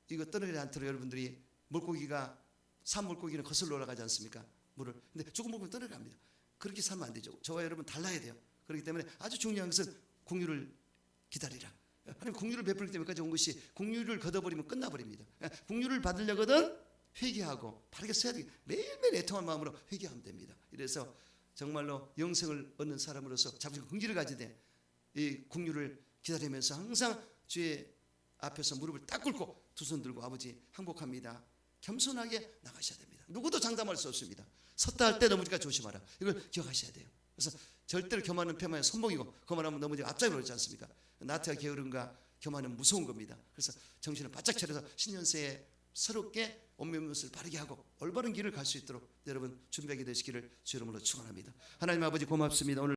이거 떠내려지 않도록 여러분들이, 물고기가 산 물고기는 거슬러 올라가지 않습니까? 물을. 근데 죽은 물고기는 떠내려갑니다. 그렇게 살면 안 되죠. 저와 여러분 달라야 돼요. 그렇기 때문에 아주 중요한 것은 긍휼을 기다리라. 하나님 긍휼을 베풀기 때문에까지 온 것이, 긍휼을 걷어버리면 끝나버립니다. 긍휼을 받으려거든 회개하고 바르게 써야 되겠다. 매일매일 애통한 마음으로 회개하면 됩니다. 이래서 정말로 영생을 얻는 사람으로서 자부심 긍지를 가지되 이 긍휼을 기다리면서 항상 주의 앞에서 무릎을 딱 꿇고 두 손 들고 아버지 항복합니다, 겸손하게 나가셔야 됩니다. 누구도 장담할 수 없습니다. 섰다 할 때 넘어지니까 조심하라. 이걸 기억하셔야 돼요. 그래서 절대로 교만은 폐만의 손목이고 교만하면 넘어지고 앞장을 놓지 않습니까? 나태와 게으름과 교만은 무서운 겁니다. 그래서 정신을 바짝 차려서 신년새에 새롭게 온면모습을 바르게 하고 올바른 길을 갈 수 있도록 여러분 준비하게 되시기를 주 이름으로 축원합니다. 하나님 아버지 고맙습니다. 오늘